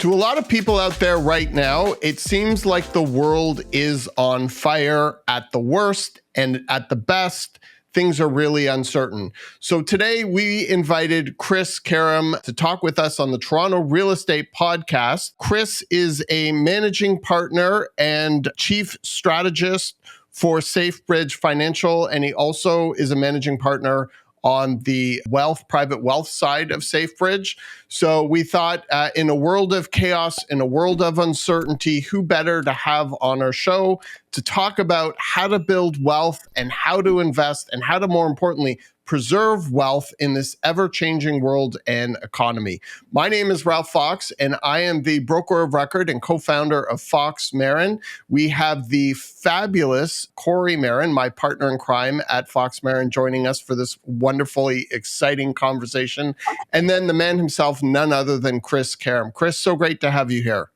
To a lot of people out there right now, it seems like the world is on fire at the worst, and at the best, things are really uncertain. So today we invited Chris Karram to talk with us on the Toronto Real Estate Podcast. Chris is a managing partner and chief strategist for SafeBridge Financial, and he also is a managing partner on the private wealth side of SafeBridge. So we thought in a world of chaos, in a world of uncertainty, who better to have on our show to talk about how to build wealth and how to invest and how to, more importantly, preserve wealth in this ever-changing world and economy. My name is Ralph Fox, and I am the broker of record and co-founder of Fox Marin. We have the fabulous Kori Marin, my partner in crime at Fox Marin, joining us for this wonderfully exciting conversation. And then the man himself, none other than Chris Karram. Chris, so great to have you here.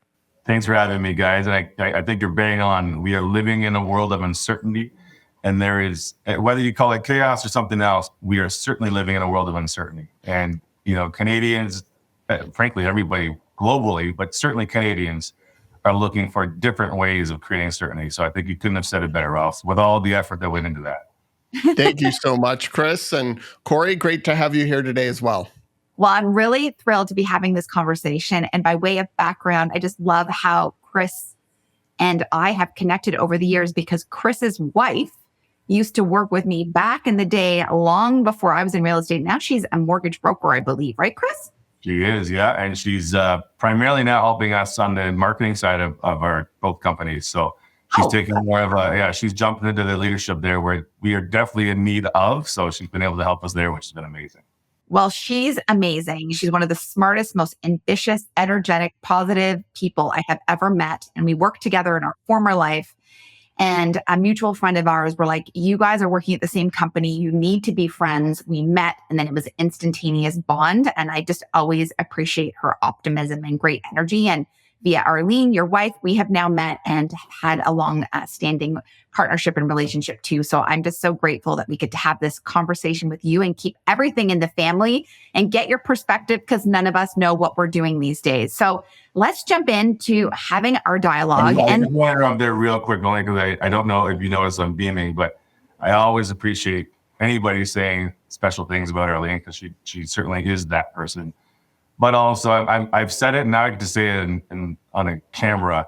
Thanks for having me, guys. And I think you're bang on. We are living in a world of uncertainty. And there is, whether you call it chaos or something else, we are certainly living in a world of uncertainty. And, Canadians, frankly, everybody globally, but certainly Canadians are looking for different ways of creating certainty. So I think you couldn't have said it better, Ralph, with all the effort that went into that. Thank you so much, Chris. And Kori, great to have you here today as well. Well, I'm really thrilled to be having this conversation. And by way of background, I just love how Chris and I have connected over the years because Chris's wife used to work with me back in the day, long before I was in real estate. Now she's a mortgage broker, I believe. Right, Chris? She is, yeah. And she's primarily now helping us on the marketing side of our both companies. So she's taking more of she's jumping into the leadership there where we are definitely in need of. So she's been able to help us there, which has been amazing. Well, she's amazing. She's one of the smartest, most ambitious, energetic, positive people I have ever met. And we worked together in our former life. And a mutual friend of ours were like, you guys are working at the same company. You need to be friends. We met and then it was an instantaneous bond. And I just always appreciate her optimism and great energy. And via Arlene, your wife, we have now met and had a long-standing partnership and relationship too. So I'm just so grateful that we get to have this conversation with you and keep everything in the family and get your perspective because none of us know what we're doing these days. So let's jump into having our dialogue. I just want to interrupt there real quick, only because I don't know if you notice I'm beaming, but I always appreciate anybody saying special things about Arlene because she certainly is that person. But also, I've said it, and now I get to say it on a camera.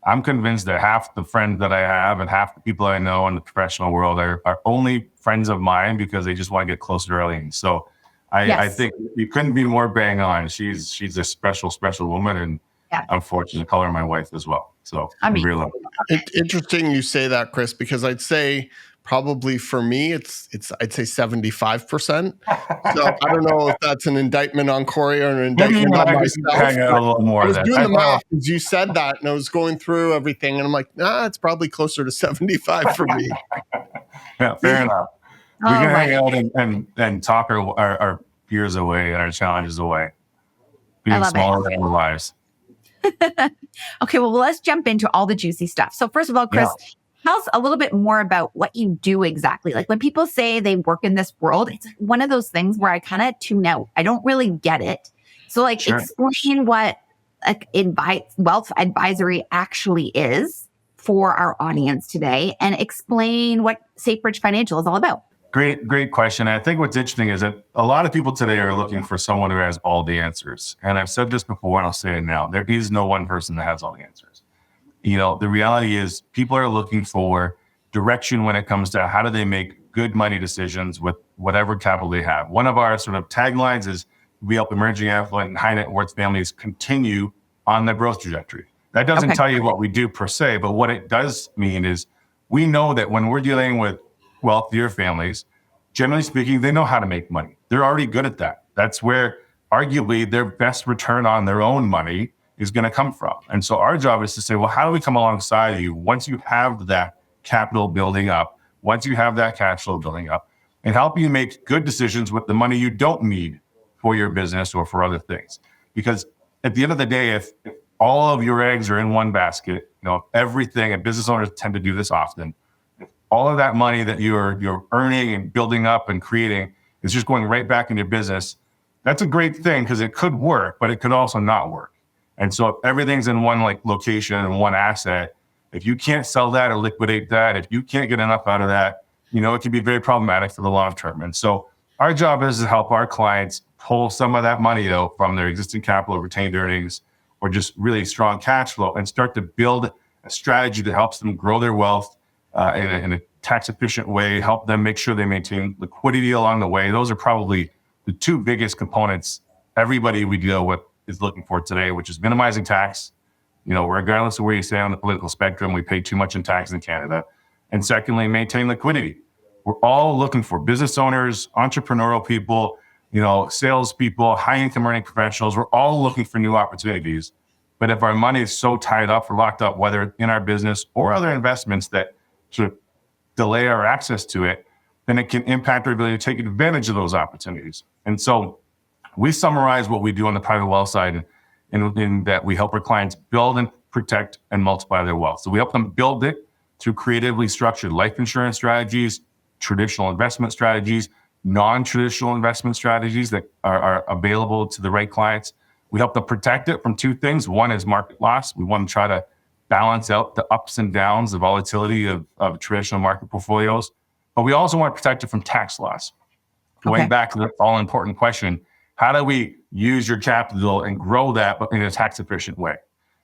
I'm convinced that half the friends that I have and half the people I know in the professional world are only friends of mine because they just want to get closer to Arlene. So I think you couldn't be more bang on. She's a special, special woman, and I'm fortunate to call her my wife as well. So I'm real lucky. Interesting you say that, Chris, because I'd say probably for me, I'd say 75%. So I don't know if that's an indictment on Kori or an indictment on myself. A little more I was doing the math as you said that, and I was going through everything, and I'm like, it's probably closer to 75 for me. Yeah, fair enough. We can hang out and talk our fears away and our challenges away. Being smaller than our lives. Okay, well, let's jump into all the juicy stuff. So first of all, Chris, tell us a little bit more about what you do exactly. Like when people say they work in this world, it's one of those things where I kind of tune out. I don't really get it. So explain what wealth advisory actually is for our audience today and explain what SafeBridge Financial is all about. Great question. I think what's interesting is that a lot of people today are looking for someone who has all the answers. And I've said this before and I'll say it now. There is no one person that has all the answers. The reality is people are looking for direction when it comes to how do they make good money decisions with whatever capital they have. One of our sort of taglines is we help emerging affluent and high net worth families continue on the growth trajectory. That doesn't tell you what we do per se, but what it does mean is we know that when we're dealing with wealthier families, generally speaking, they know how to make money. They're already good at that. That's where arguably their best return on their own money is going to come from. And so our job is to say, well, how do we come alongside you once you have that capital building up, once you have that cash flow building up, and help you make good decisions with the money you don't need for your business or for other things. Because at the end of the day, if all of your eggs are in one basket, everything, and business owners tend to do this often, all of that money that you're earning and building up and creating is just going right back in your business. That's a great thing because it could work, but it could also not work. And so if everything's in one like location and one asset, if you can't sell that or liquidate that, if you can't get enough out of that, it can be very problematic for the long term. And so our job is to help our clients pull some of that money out from their existing capital, retained earnings, or just really strong cash flow, and start to build a strategy that helps them grow their wealth in a tax efficient way, help them make sure they maintain liquidity along the way. Those are probably the two biggest components everybody we deal with is looking for today, which is minimizing tax. Regardless of where you stay on the political spectrum, we pay too much in tax in Canada. And secondly, maintain liquidity. We're all looking for business owners, entrepreneurial people, salespeople, high income earning professionals. We're all looking for new opportunities. But if our money is so tied up or locked up, whether in our business or other investments that sort of delay our access to it, then it can impact our ability to take advantage of those opportunities. And so we summarize what we do on the private wealth side in that we help our clients build and protect and multiply their wealth. So we help them build it through creatively structured life insurance strategies, traditional investment strategies, non-traditional investment strategies that are available to the right clients. We help them protect it from two things. One is market loss. We want to try to balance out the ups and downs, the volatility of traditional market portfolios. But we also want to protect it from tax loss. Going back to the all-important question, how do we use your capital and grow that but in a tax efficient way?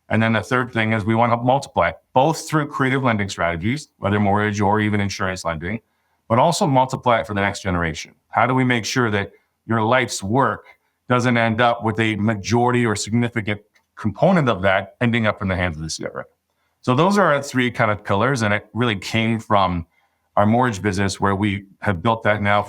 And then the third thing is we want to multiply it, both through creative lending strategies, whether mortgage or even insurance lending, but also multiply it for the next generation. How do we make sure that your life's work doesn't end up with a majority or significant component of that ending up in the hands of the CRA? So those are our three kind of pillars, and it really came from our mortgage business, where we have built that now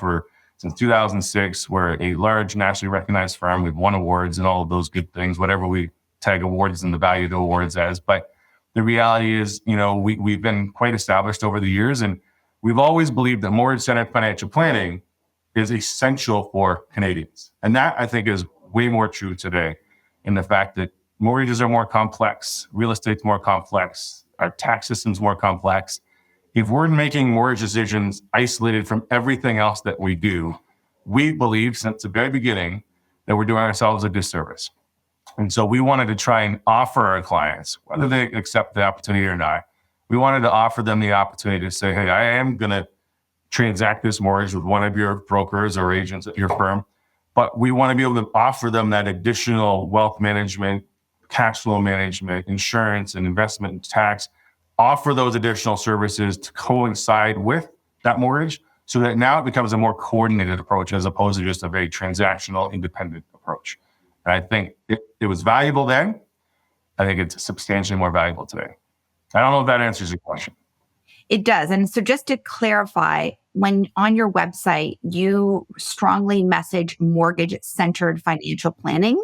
since 2006. We're a large nationally recognized firm. We've won awards and all of those good things, whatever we tag awards and the value of the awards as. But the reality is, we've been quite established over the years, and we've always believed that mortgage-centered financial planning is essential for Canadians. And that, I think, is way more true today in the fact that mortgages are more complex, real estate's more complex, our tax system's more complex. If we're making mortgage decisions isolated from everything else that we do, we believe since the very beginning that we're doing ourselves a disservice. And so we wanted to try and offer our clients, whether they accept the opportunity or not, we wanted to offer them the opportunity to say, hey, I am going to transact this mortgage with one of your brokers or agents at your firm, but we want to be able to offer them that additional wealth management, cash flow management, insurance and investment and tax, offer those additional services to coincide with that mortgage so that now it becomes a more coordinated approach as opposed to just a very transactional, independent approach. And I think it was valuable then. I think it's substantially more valuable today. I don't know if that answers your question. It does. And so just to clarify, when on your website, you strongly message mortgage-centered financial planning.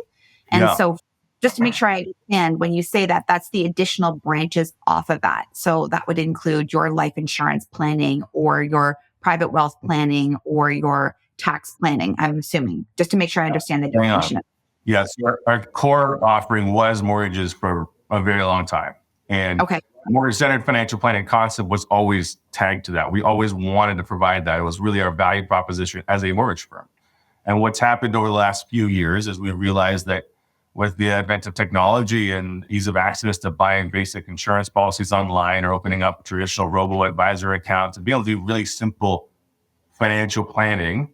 And so just to make sure I understand, when you say that, that's the additional branches off of that. So that would include your life insurance planning or your private wealth planning or your tax planning, I'm assuming, just to make sure I understand the definition. Yes, our core offering was mortgages for a very long time. And mortgage-centered financial planning concept was always tagged to that. We always wanted to provide that. It was really our value proposition as a mortgage firm. And what's happened over the last few years is we realized that with the advent of technology and ease of access to buying basic insurance policies online or opening up traditional robo-advisor accounts and being able to do really simple financial planning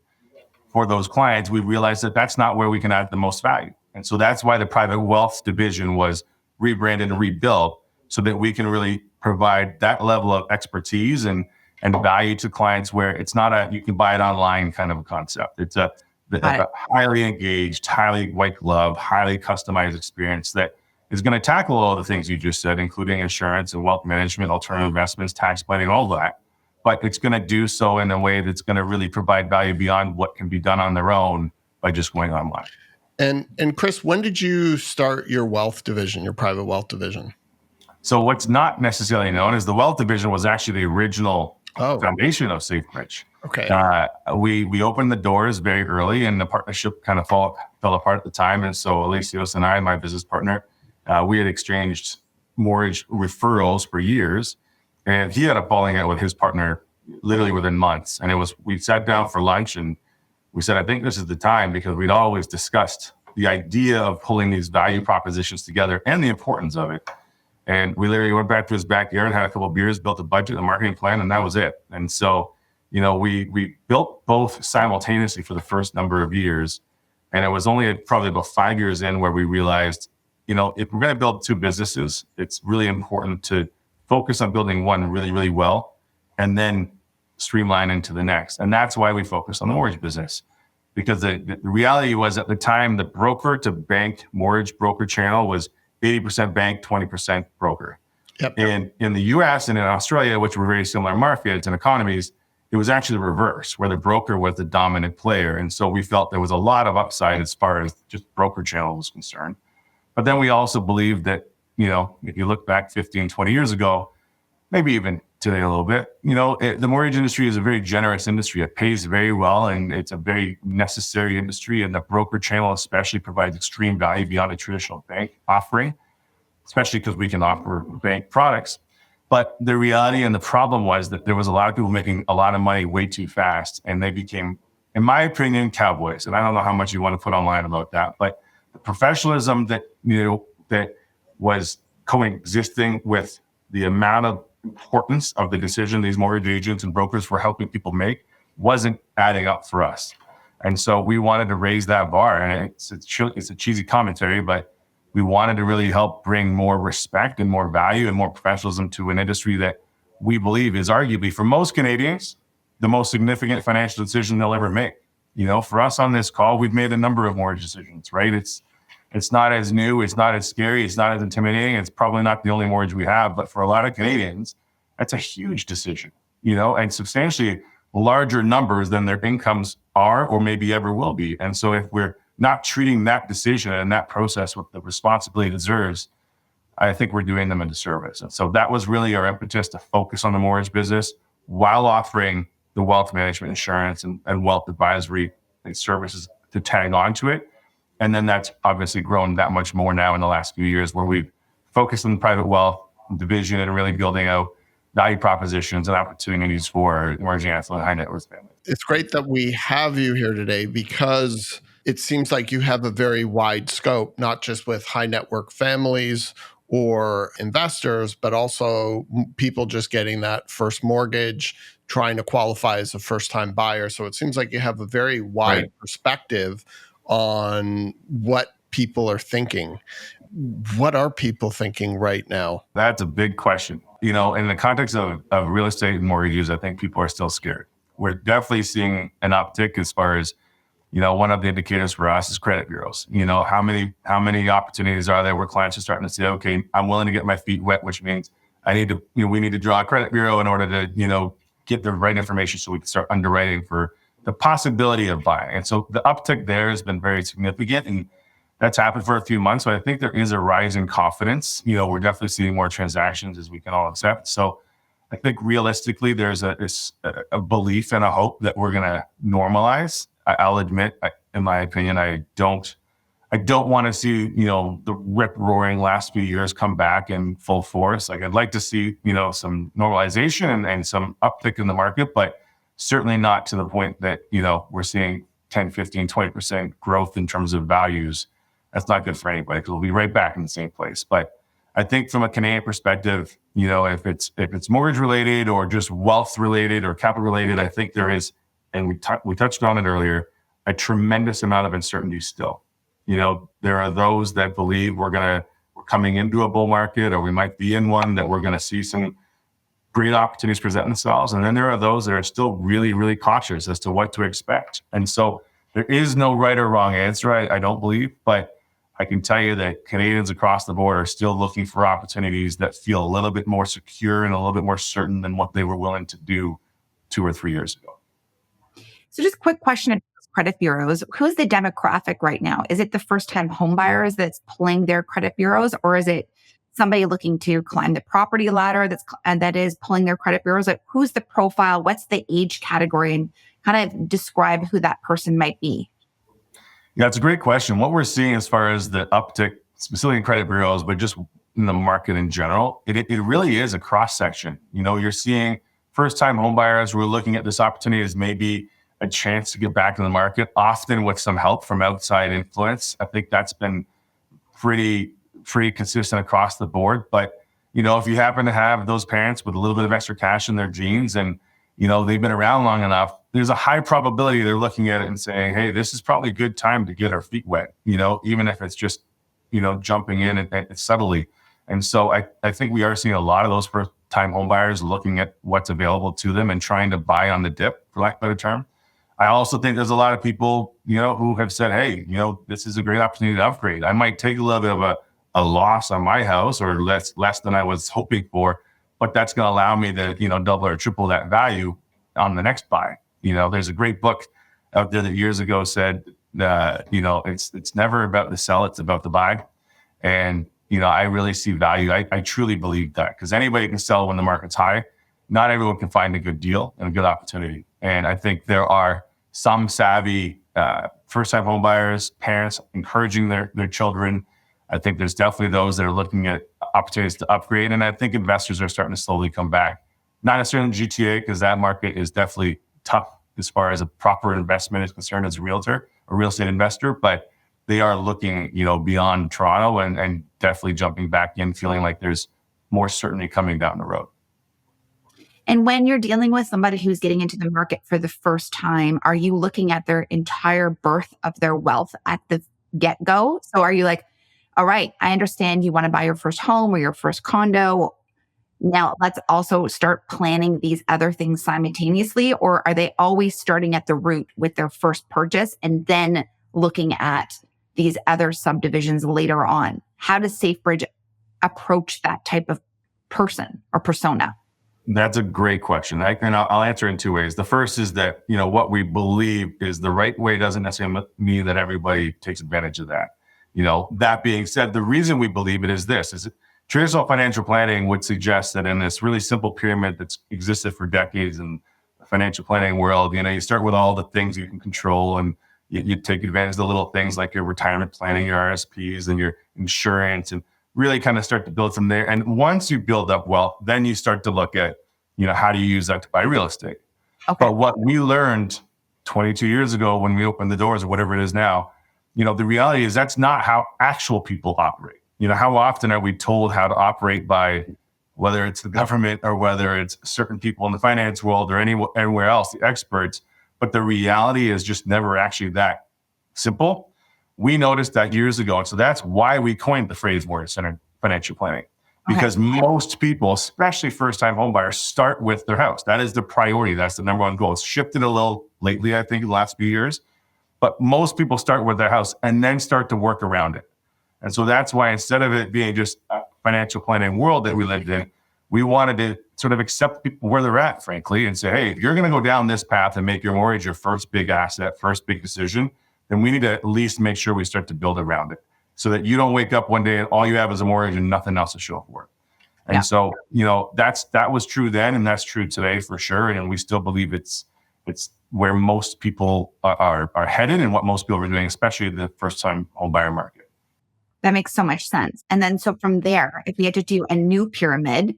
for those clients, we realized that that's not where we can add the most value. And so that's why the private wealth division was rebranded and rebuilt so that we can really provide that level of expertise and value to clients where it's not a, you can buy it online kind of a concept. It's a highly engaged, highly white glove, highly customized experience that is going to tackle all the things you just said, including insurance and wealth management, alternative investments, tax planning, all that. But it's going to do so in a way that's going to really provide value beyond what can be done on their own by just going online. And Chris, when did you start your wealth division, your private wealth division? So what's not necessarily known is the wealth division was actually the original foundation of SafeBridge. Okay. We opened the doors very early, and the partnership kind of fell apart at the time. And so Alessios and I, my business partner, we had exchanged mortgage referrals for years, and he had a falling out with his partner literally within months. And we sat down for lunch, and we said, I think this is the time, because we'd always discussed the idea of pulling these value propositions together and the importance of it. And we literally went back to his backyard, had a couple of beers, built a budget, a marketing plan, and that was it. And so, we built both simultaneously for the first number of years. And it was only probably about 5 years in where we realized, if we're going to build two businesses, it's really important to focus on building one really, really well, and then streamline into the next. And that's why we focused on the mortgage business. Because the reality was, at the time, the broker to bank mortgage broker channel was 80% bank, 20% broker. Yep. And in the US and in Australia, which were very similar markets and economies, it was actually the reverse, where the broker was the dominant player. And so we felt there was a lot of upside as far as just broker channel was concerned. But then we also believed that, if you look back 15, 20 years ago, maybe even today a little bit, the mortgage industry is a very generous industry. It pays very well, and it's a very necessary industry. And the broker channel especially provides extreme value beyond a traditional bank offering, especially because we can offer bank products. But the reality and the problem was that there was a lot of people making a lot of money way too fast, and they became, in my opinion, cowboys. And I don't know how much you want to put online about that, but the professionalism that that was coexisting with the amount of importance of the decision these mortgage agents and brokers were helping people make wasn't adding up for us. And so we wanted to raise that bar. And it's a cheesy commentary, but we wanted to really help bring more respect and more value and more professionalism to an industry that we believe is arguably, for most Canadians, the most significant financial decision they'll ever make. For us on this call, we've made a number of mortgage decisions, right? It's not as new, it's not as scary, it's not as intimidating. It's probably not the only mortgage we have, but for a lot of Canadians, that's a huge decision, and substantially larger numbers than their incomes are or maybe ever will be. And so if we're not treating that decision and that process with the responsibility it deserves, I think we're doing them a disservice. And so that was really our impetus to focus on the mortgage business while offering the wealth management, insurance, and wealth advisory services to tag on to it. And then that's obviously grown that much more now in the last few years, where we've focused on the private wealth division and really building out value propositions and opportunities for emerging affluent high net worth families. It's great that we have you here today, because it seems like you have a very wide scope, not just with high net worth families or investors, but also people just getting that first mortgage, trying to qualify as a first-time buyer. So it seems like you have a very wide perspective on what people are thinking. What are people thinking right now? That's a big question. In the context of real estate and mortgages, I think people are still scared. We're definitely seeing an uptick as far as, one of the indicators for us is credit bureaus. How many opportunities are there where clients are starting to say, okay, I'm willing to get my feet wet, which means we need to draw a credit bureau in order to, get the right information so we can start underwriting for the possibility of buying. And so the uptick there has been very significant, and that's happened for a few months. So I think there is a rise in confidence. We're definitely seeing more transactions, as we can all accept. So I think realistically, there's a belief and a hope that we're going to normalize. I'll admit, in my opinion, I don't want to see, the rip roaring last few years come back in full force. Like, I'd like to see, some normalization and some uptick in the market, but certainly not to the point that, we're seeing 10, 15, 20% growth in terms of values. That's not good for anybody, because we'll be right back in the same place. But I think from a Canadian perspective, if it's mortgage related or just wealth related or capital related, I think there is, and we touched on it earlier, a tremendous amount of uncertainty still. There are those that believe we're coming into a bull market, or we might be in one, that we're going to see some great opportunities present themselves. And then there are those that are still really, really cautious as to what to expect. And so there is no right or wrong answer, I don't believe, but I can tell you that Canadians across the board are still looking for opportunities that feel a little bit more secure and a little bit more certain than what they were willing to do 2 or 3 years ago. So just a quick question about credit bureaus. Who's the demographic right now? Is it the first-time home buyers that's pulling their credit bureaus, or is it somebody looking to climb the property ladder that is pulling their credit bureaus? Like, who's the profile? What's the age category? And kind of describe who that person might be. Yeah, it's a great question. What we're seeing as far as the uptick, specifically in credit bureaus, but just in the market in general, it really is a cross section. You're seeing first-time home buyers who are looking at this opportunity as maybe a chance to get back in the market, often with some help from outside influence. I think that's been pretty consistent across the board. But, if you happen to have those parents with a little bit of extra cash in their jeans and, they've been around long enough, there's a high probability they're looking at it and saying, hey, this is probably a good time to get our feet wet, even if it's just, jumping in and subtly. And so I think we are seeing a lot of those first-time home buyers looking at what's available to them and trying to buy on the dip, for lack of a better term. I also think there's a lot of people, who have said, hey, this is a great opportunity to upgrade. I might take a little bit of a loss on my house or less than I was hoping for, but that's going to allow me to, double or triple that value on the next buy. There's a great book out there that years ago said, it's never about the sell, it's about the buy. And, I really see value. I truly believe that because anybody can sell when the market's high. Not everyone can find a good deal and a good opportunity. And I think there are some savvy first-time home buyers, parents encouraging their children. I think there's definitely those that are looking at opportunities to upgrade. And I think investors are starting to slowly come back. Not necessarily in GTA, because that market is definitely tough as far as a proper investment is concerned as a realtor or real estate investor. But they are looking, beyond Toronto and definitely jumping back in, feeling like there's more certainty coming down the road. And when you're dealing with somebody who's getting into the market for the first time, are you looking at their entire birth of their wealth at the get-go? So are you like, all right, I understand you want to buy your first home or your first condo. Now let's also start planning these other things simultaneously. Or are they always starting at the root with their first purchase and then looking at these other subdivisions later on? How does SafeBridge approach that type of person or persona? That's a great question. I'll answer in two ways. The first is that, what we believe is the right way doesn't necessarily mean that everybody takes advantage of that. That being said, the reason we believe it is this, is traditional financial planning would suggest that in this really simple pyramid that's existed for decades in the financial planning world, you start with all the things you can control and you take advantage of the little things like your retirement planning, your RSPs and your insurance, and really kind of start to build from there. And once you build up wealth, then you start to look at, how do you use that to buy real estate? Okay. But what we learned 22 years ago when we opened the doors or whatever it is now, the reality is that's not how actual people operate. How often are we told how to operate by whether it's the government or whether it's certain people in the finance world or anywhere else, the experts, but the reality is just never actually that simple. We noticed that years ago. And so that's why we coined the phrase mortgage-centered financial planning. Because most people, especially first-time home buyers, start with their house. That is the priority. That's the number one goal. It's shifted a little lately, I think, in the last few years. But most people start with their house and then start to work around it. And so that's why instead of it being just a financial planning world that we lived in, we wanted to sort of accept people where they're at, frankly, and say, hey, if you're going to go down this path and make your mortgage your first big asset, first big decision, then we need to at least make sure we start to build around it so that you don't wake up one day and all you have is a mortgage and nothing else to show up for it. And so, that was true then, and that's true today for sure. And we still believe it's where most people are headed and what most people are doing, especially the first-time home buyer market. That makes so much sense. And then, so from there, if we had to do a new pyramid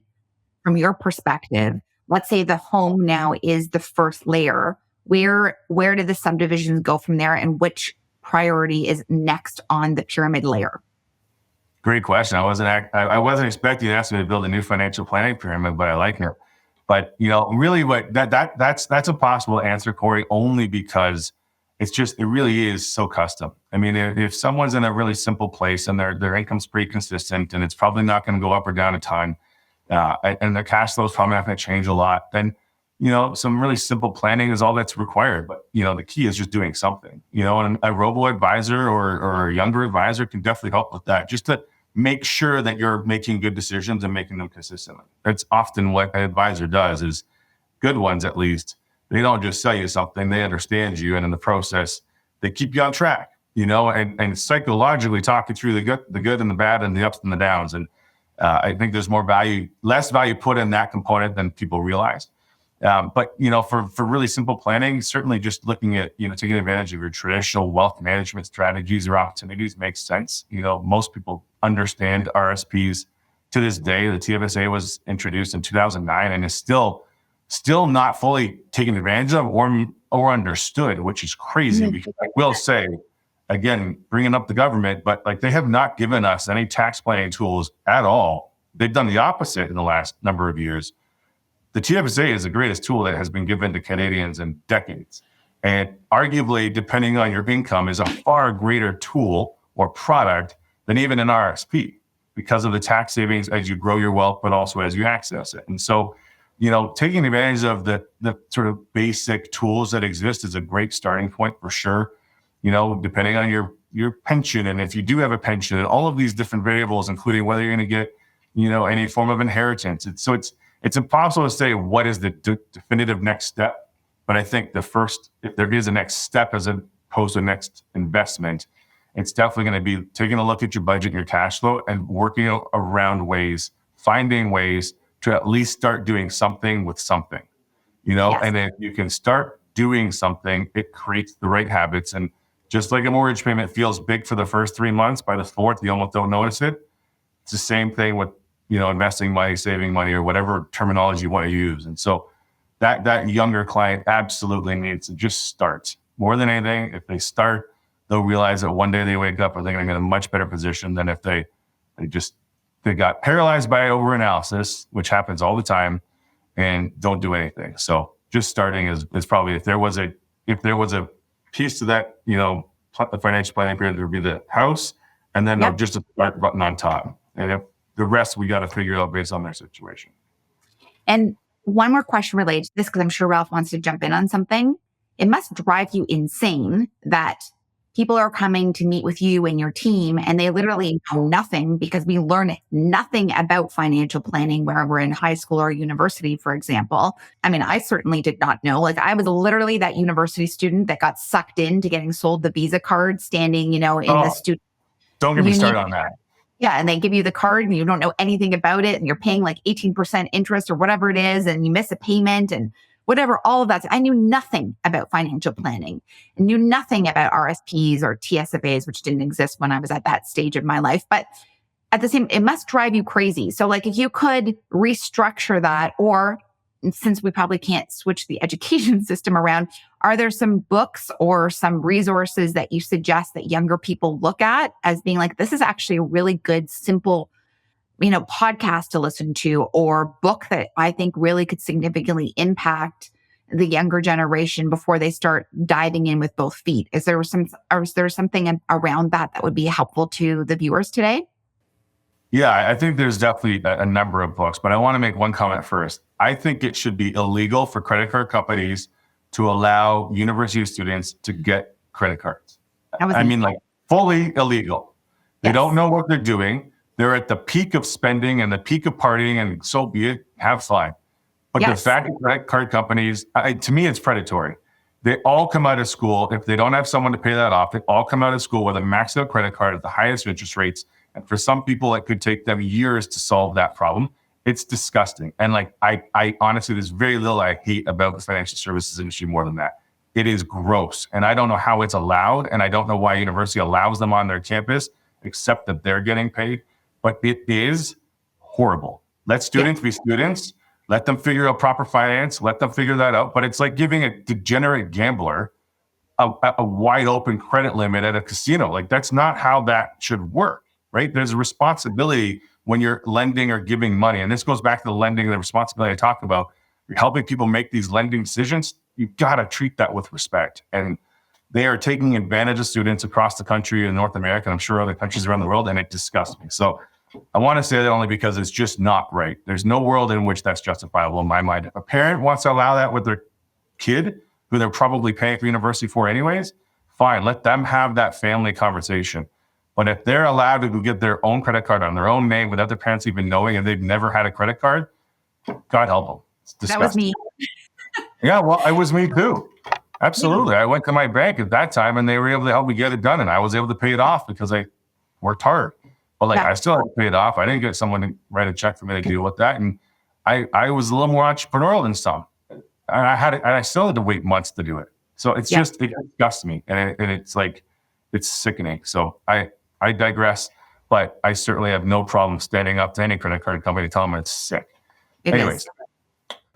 from your perspective, let's say the home now is the first layer, where do the subdivisions go from there, and which priority is next on the pyramid layer? Great question. I wasn't expecting you to ask me to build a new financial planning pyramid, but I like it. But really, what that's a possible answer, Kori, only because it really is so custom. I mean, if someone's in a really simple place and their income's pretty consistent and it's probably not going to go up or down a ton, and their cash flow is probably not going to change a lot, then some really simple planning is all that's required. But the key is just doing something. And a robo advisor or a younger advisor can definitely help with that. Just to make sure that you're making good decisions and making them consistently. That's often what an advisor does, is good ones at least. They don't just sell you something, they understand you. And in the process, they keep you on track, and psychologically talk you through the good and the bad and the ups and the downs. And I think there's less value put in that component than people realize. But for really simple planning, certainly just looking at, taking advantage of your traditional wealth management strategies or opportunities makes sense. Most people understand RSPs to this day. The TFSA was introduced in 2009 and is still not fully taken advantage of or understood, which is crazy because I will say, again, bringing up the government, but like they have not given us any tax planning tools at all. They've done the opposite in the last number of years. The TFSA is the greatest tool that has been given to Canadians in decades. And arguably, depending on your income, is a far greater tool or product than even an RSP because of the tax savings as you grow your wealth, but also as you access it. And so, taking advantage of the sort of basic tools that exist is a great starting point for sure. Depending on your pension, and if you do have a pension, and all of these different variables, including whether you're going to get, any form of inheritance. It's impossible to say what is the definitive next step. But I think if there is a next step as opposed to a next investment, it's definitely going to be taking a look at your budget and your cash flow and working around finding ways to at least start doing something with something, Yes. and if you can start doing something, it creates the right habits. And just like a mortgage payment feels big for the first 3 months, by the fourth, you almost don't notice it. It's the same thing with, investing money, saving money, or whatever terminology you want to use. And so that younger client absolutely needs to just start. More than anything, if they start, they'll realize that one day they wake up and they're going to get in a much better position than if they got paralyzed by overanalysis, which happens all the time, and don't do anything. So just starting is probably, if there was a piece to that, the financial planning period, there would be the house, and then just a start button on top. And if the rest, we got to figure out based on their situation. And one more question related to this, because I'm sure Ralph wants to jump in on something. It must drive you insane that people are coming to meet with you and your team, and they literally know nothing, because we learn nothing about financial planning where we're in high school or university, for example. I mean, I certainly did not know. Like, I was literally that university student that got sucked into getting sold the Visa card, standing, in the student. Don't get me started on that. Yeah. And they give you the card and you don't know anything about it, and you're paying like 18% interest or whatever it is, and you miss a payment and whatever, all of that. I knew nothing about financial planning. I knew nothing about RSPs or TSFAs, which didn't exist when I was at that stage of my life. But at the same, it must drive you crazy. So like, if you could restructure that, or since we probably can't switch the education system around, are there some books or some resources that you suggest that younger people look at as being like, this is actually a really good, simple, podcast to listen to, or book that I think really could significantly impact the younger generation before they start diving in with both feet? Is there something around that would be helpful to the viewers today? Yeah, I think there's definitely a number of books, but I want to make one comment first. I think it should be illegal for credit card companies to allow university students to get credit cards. Like fully illegal. They don't know what they're doing. They're at the peak of spending and the peak of partying, and so be it, have fun. But the fact that credit card companies, to me, it's predatory. They all come out of school, if they don't have someone to pay that off, they all come out of school with a maxed out credit card at the highest interest rates. And for some people, it could take them years to solve that problem. It's disgusting. And I honestly, there's very little I hate about the financial services industry more than that. It is gross. And I don't know how it's allowed. And I don't know why a university allows them on their campus, except that they're getting paid. But it is horrible. Let students be students. Let them figure out proper finance. Let them figure that out. But it's like giving a degenerate gambler a wide open credit limit at a casino. Like, that's not how that should work, right? There's a responsibility when you're lending or giving money. And this goes back to the lending, the responsibility I talked about. You're helping people make these lending decisions. You've got to treat that with respect. And they are taking advantage of students across the country in North America, and I'm sure other countries around the world, and it disgusts me. So I want to say that only because it's just not right. There's no world in which that's justifiable in my mind. If a parent wants to allow that with their kid, who they're probably paying for university for anyways, fine, let them have that family conversation. But if they're allowed to get their own credit card on their own name without their parents even knowing, and they've never had a credit card, God help them. It's disgusting. That was me. Yeah, well, it was me too. Absolutely. I went to my bank at that time, and they were able to help me get it done, and I was able to pay it off because I worked hard. But I still had to pay it off. I didn't get someone to write a check for me to deal with that. And I was a little more entrepreneurial than some. And I still had to wait months to do it. So it's just, it disgusts me. And it's like, it's sickening. So I digress, but I certainly have no problem standing up to any credit card company to tell them it's sick. Anyways,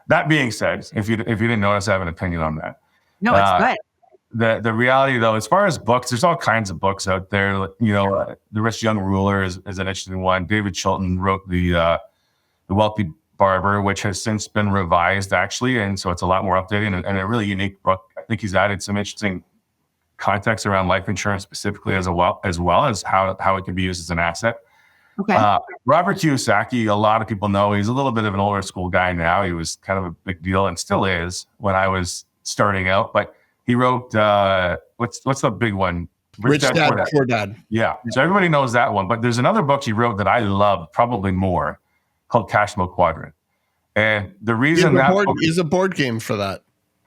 that being said, if you didn't notice, I have an opinion on that. No, it's good. The reality, though, as far as books, there's all kinds of books out there. The Rich Young Ruler is an interesting one. David Chilton wrote the Wealthy Barber, which has since been revised, actually, and so it's a lot more updated and a really unique book. I think he's added some interesting context around life insurance specifically, as well as how it can be used as an asset. Okay. Robert Kiyosaki, a lot of people know, he's a little bit of an older school guy now. He was kind of a big deal and still is when I was starting out, but he wrote, what's the big one? Rich Dad, Poor Dad. Yeah. So everybody knows that one. But there's another book he wrote that I love probably more called Cash Flow Quadrant. And the reason is a board game for that.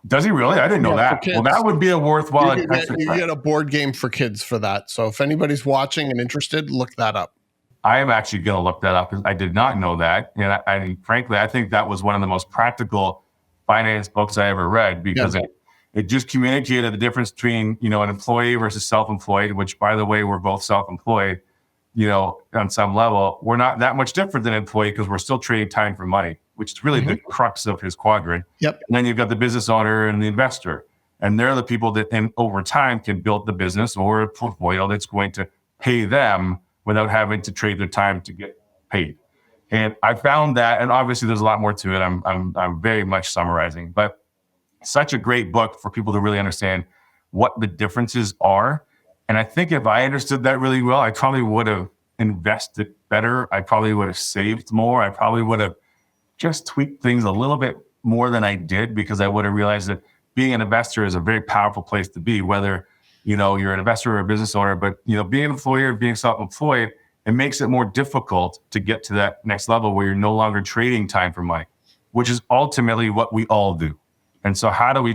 Does he really? I didn't know that. Well, that would be a worthwhile. You get a board game for kids for that. So if anybody's watching and interested, look that up. I am actually going to look that up because I did not know that. And frankly, I think that was one of the most practical finance books I ever read because it just communicated the difference between, an employee versus self-employed, which, by the way, we're both self-employed, on some level. We're not that much different than an employee because we're still trading time for money, which is really the crux of his quadrant. Yep. And then you've got the business owner and the investor. And they're the people that then over time can build the business or a portfolio that's going to pay them without having to trade their time to get paid. And I found that, and obviously there's a lot more to it. I'm very much summarizing, but such a great book for people to really understand what the differences are. And I think if I understood that really well, I probably would have invested better. I probably would have saved more. I probably would have just tweaked things a little bit more than I did because I would have realized that being an investor is a very powerful place to be, whether you're an investor or a business owner, but being an employer or being self-employed, it makes it more difficult to get to that next level where you're no longer trading time for money, which is ultimately what we all do. And so how do we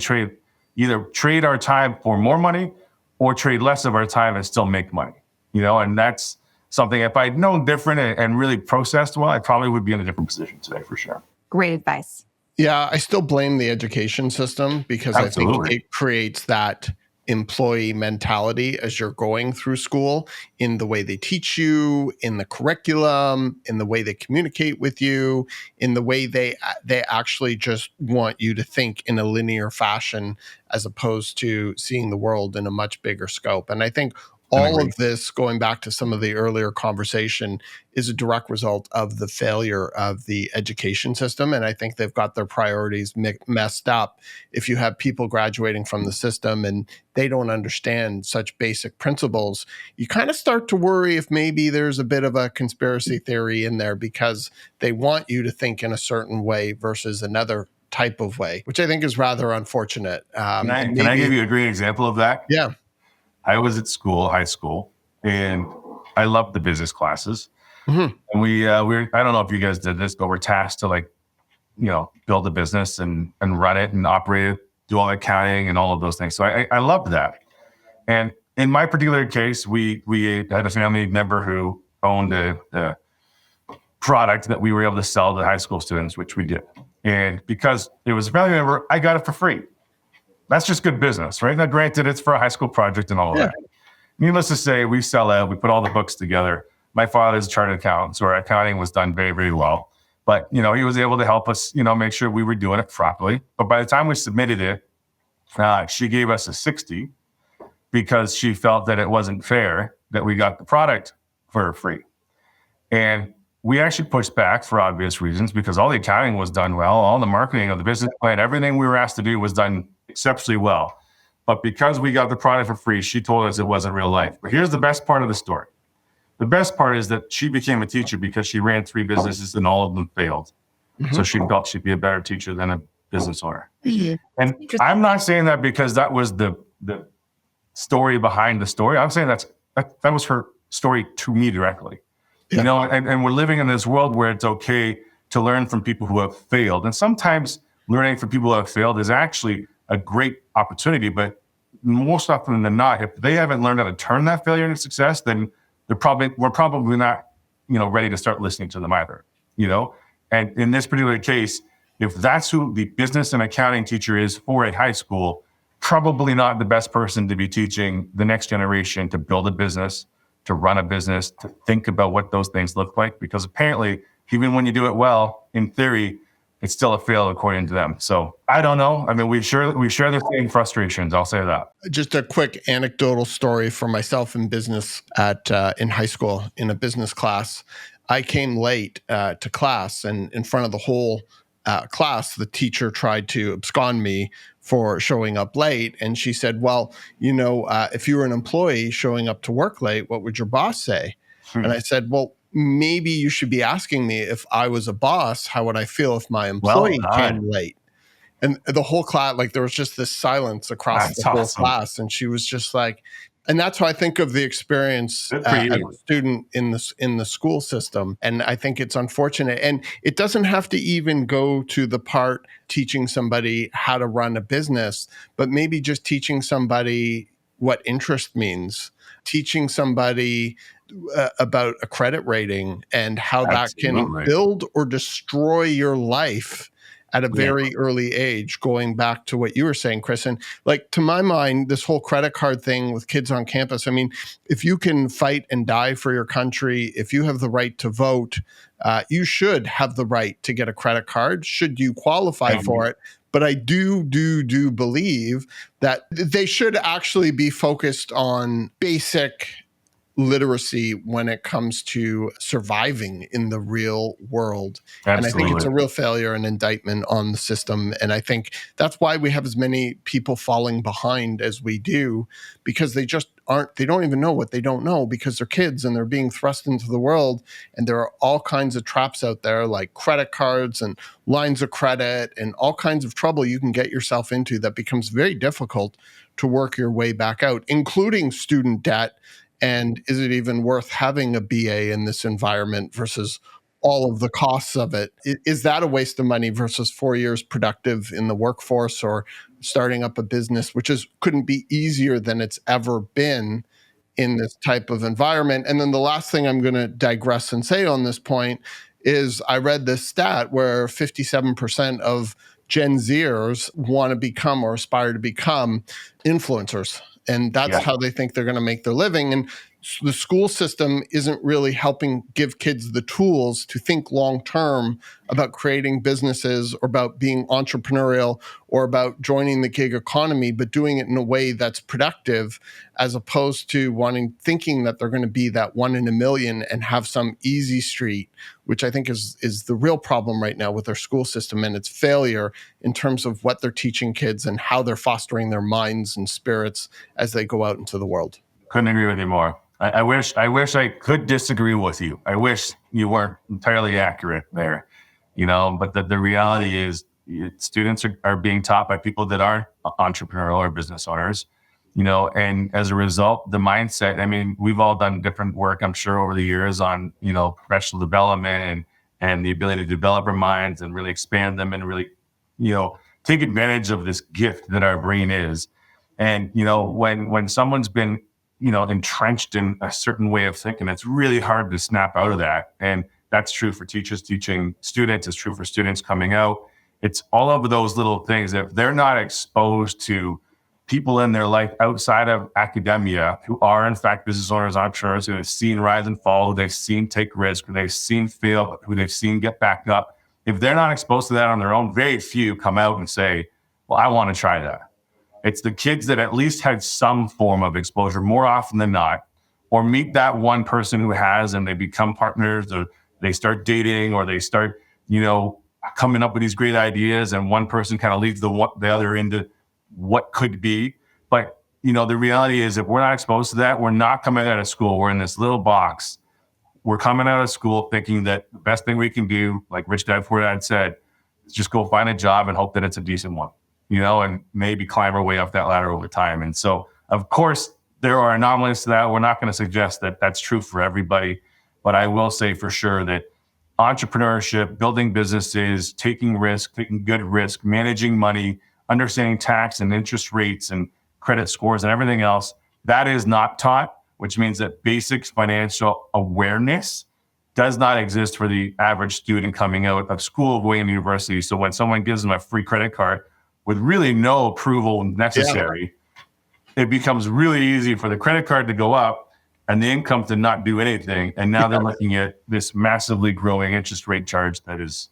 either trade our time for more money or trade less of our time and still make money? And that's something, if I'd known different and really processed well, I probably would be in a different position today for sure. Great advice. Yeah, I still blame the education system because Absolutely. I think it creates that employee mentality as you're going through school in the way they teach you, in the curriculum, in the way they communicate with you, in the way they actually just want you to think in a linear fashion as opposed to seeing the world in a much bigger scope. And I think all of this, going back to some of the earlier conversation, is a direct result of the failure of the education system. And I think they've got their priorities messed up. If you have people graduating from the system and they don't understand such basic principles, you kind of start to worry if maybe there's a bit of a conspiracy theory in there because they want you to think in a certain way versus another type of way, which I think is rather unfortunate. Can I give you a great example of that? Yeah. I was at high school, and I loved the business classes. Mm-hmm. And we I don't know if you guys did this, but we're tasked to build a business and run it and operate it, do all the accounting and all of those things. So I loved that. And in my particular case, we had a family member who owned a product that we were able to sell to high school students, which we did. And because it was a family member, I got it for free. That's just good business, right? Now, granted, it's for a high school project and all of that. Needless to say, we sell out. We put all the books together. My father is a chartered accountant, so our accounting was done very, very well. But, he was able to help us, make sure we were doing it properly. But by the time we submitted it, she gave us a 60 because she felt that it wasn't fair that we got the product for free. And we actually pushed back for obvious reasons because all the accounting was done well. All the marketing of the business plan, everything we were asked to do was done exceptionally well. But because we got the product for free, she told us it wasn't real life. But here's the best part of the story. The best part is that she became a teacher because she ran 3 businesses and all of them failed. Mm-hmm. So she felt she'd be a better teacher than a business owner. Mm-hmm. And I'm not saying that because that was the story behind the story. I'm saying that was her story to me directly. Yeah. And we're living in this world where it's okay to learn from people who have failed. And sometimes learning from people who have failed is actually a great opportunity, but most often than not, if they haven't learned how to turn that failure into success, then we're probably not, ready to start listening to them either, And in this particular case, if that's who the business and accounting teacher is for a high school, probably not the best person to be teaching the next generation to build a business, to run a business, to think about what those things look like. Because apparently, even when you do it well, in theory, it's still a fail according to them. So I don't know. I mean, we share the same frustrations. I'll say that. Just a quick anecdotal story for myself in business in high school in a business class. I came late to class, and in front of the whole class, the teacher tried to abscond me for showing up late. And she said, well, if you were an employee showing up to work late, what would your boss say? And I said, well, maybe you should be asking me if I was a boss, how would I feel if my employee came late? And the whole class, like there was just this silence across the whole class. And she was just like, and that's how I think of the experience as a student in the school system. And I think it's unfortunate. And it doesn't have to even go to the part teaching somebody how to run a business, but maybe just teaching somebody what interest means, teaching somebody about a credit rating and how that can build or destroy your life at a very early age, going back to what you were saying, Chris. And like, to my mind, this whole credit card thing with kids on campus, I mean, if you can fight and die for your country, if you have the right to vote, you should have the right to get a credit card, should you qualify for it. But I do believe that they should actually be focused on basic literacy when it comes to surviving in the real world. Absolutely. And I think it's a real failure and indictment on the system. And I think that's why we have as many people falling behind as we do, because they don't even know what they don't know, because they're kids and they're being thrust into the world. And there are all kinds of traps out there, like credit cards and lines of credit and all kinds of trouble you can get yourself into that becomes very difficult to work your way back out, including student debt. And is it even worth having a BA in this environment versus all of the costs of it? Is that a waste of money versus 4 years productive in the workforce or starting up a business, which couldn't be easier than it's ever been in this type of environment? And then the last thing I'm going to digress and say on this point is I read this stat where 57% of Gen Zers want to become or aspire to become influencers. And that's how they think they're going to make their living. And the school system isn't really helping give kids the tools to think long-term about creating businesses or about being entrepreneurial or about joining the gig economy, but doing it in a way that's productive, as opposed to thinking that they're going to be that one in a million and have some easy street, which I think is the real problem right now with our school system and its failure in terms of what they're teaching kids and how they're fostering their minds and spirits as they go out into the world. Couldn't agree with you more. I wish I could disagree with you. I wish you weren't entirely accurate there, but the reality is students are being taught by people that aren't entrepreneurial or business owners, and as a result, the mindset, I mean, we've all done different work, I'm sure, over the years on, professional development and the ability to develop our minds and really expand them and really, take advantage of this gift that our brain is. And, when someone's been entrenched in a certain way of thinking, it's really hard to snap out of that. And that's true for teachers teaching students. It's true for students coming out. It's all of those little things. If they're not exposed to people in their life outside of academia who are in fact business owners, entrepreneurs, who have seen rise and fall, who they've seen take risk, who they've seen fail, who they've seen get back up, if they're not exposed to that on their own, very few come out and say, well, I want to try that. It's the kids that at least had some form of exposure more often than not, or meet that one person who has, and they become partners, or they start dating, or they start, coming up with these great ideas, and one person kind of leads the other into what could be. But, the reality is, if we're not exposed to that, we're not coming out of school. We're in this little box. We're coming out of school thinking that the best thing we can do, like Rich Dad Poor Dad said, is just go find a job and hope that it's a decent one. And maybe climb our way up that ladder over time. And so, of course, there are anomalies to that. We're not going to suggest that that's true for everybody. But I will say for sure that entrepreneurship, building businesses, taking risk, taking good risk, managing money, understanding tax and interest rates and credit scores and everything else, that is not taught, which means that basic financial awareness does not exist for the average student coming out of school, going to university. So when someone gives them a free credit card with really no approval necessary, it becomes really easy for the credit card to go up and the income to not do anything. And now they're looking at this massively growing interest rate charge that is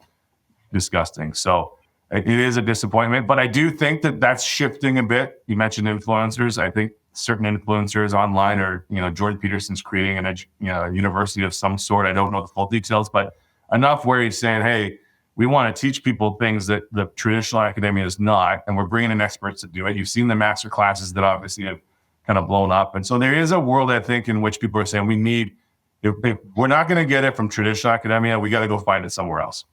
disgusting. So it is a disappointment, but I do think that that's shifting a bit. You mentioned influencers. I think certain influencers online are, Jordan Peterson's creating a university of some sort. I don't know the full details, but enough where he's saying, hey, we want to teach people things that the traditional academia is not, and we're bringing in experts to do it. You've seen the master classes that obviously have kind of blown up. And so there is a world, I think, in which people are saying if we're not going to get it from traditional academia, we got to go find it somewhere else.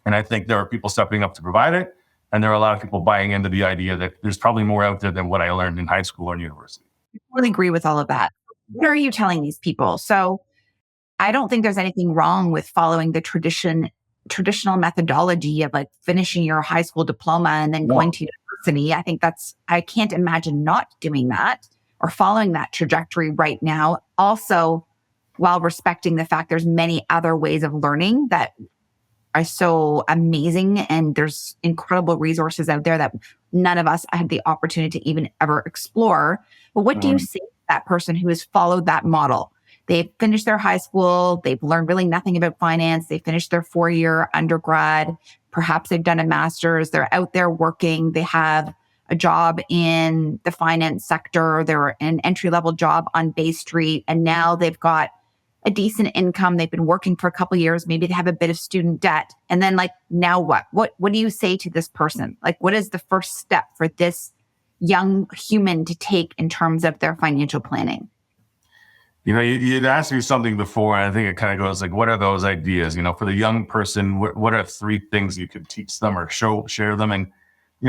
And I think there are people stepping up to provide it. And there are a lot of people buying into the idea that there's probably more out there than what I learned in high school or university. I totally agree with all of that. What are you telling these people? So I don't think there's anything wrong with following the traditional methodology of like finishing your high school diploma and then going to university. I think I can't imagine not doing that or following that trajectory right now. Also, while respecting the fact there's many other ways of learning that are so amazing, and there's incredible resources out there that none of us had the opportunity to even ever explore. But what do you say to that person who has followed that model? They've finished their high school, they've learned really nothing about finance, they finished their 4-year undergrad, perhaps they've done a master's, they're out there working, they have a job in the finance sector, they're an entry-level job on Bay Street, and now they've got a decent income. They've been working for a couple of years. Maybe they have a bit of student debt. And then now what? What do you say to this person? What is the first step for this young human to take in terms of their financial planning? You'd asked me something before, and I think it kind of goes what are those ideas? For the young person, what are 3 things you could teach them or share them? And,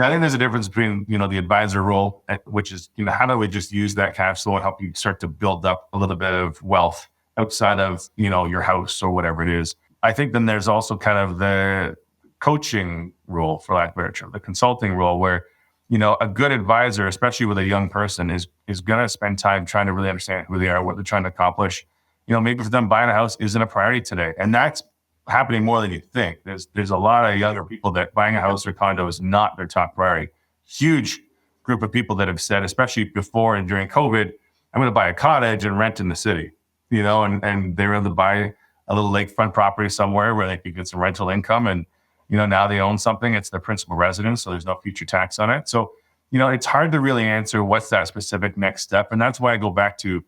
I think there's a difference between, the advisor role, which is, how do we just use that cash flow and help you start to build up a little bit of wealth outside of, your house or whatever it is. I think then there's also kind of the coaching role, for lack of a better term, the consulting role where, a good advisor, especially with a young person, is going to spend time trying to really understand who they are, what they're trying to accomplish. Maybe for them, buying a house isn't a priority today. And that's happening more than you think. There's a lot of younger people that buying a house or condo is not their top priority. Huge group of people that have said, especially before and during COVID, I'm going to buy a cottage and rent in the city. And they were able to buy a little lakefront property somewhere where they could get some rental income. And, now they own something. It's their principal residence, so there's no future tax on it. So, it's hard to really answer what's that specific next step. And that's why I go back to,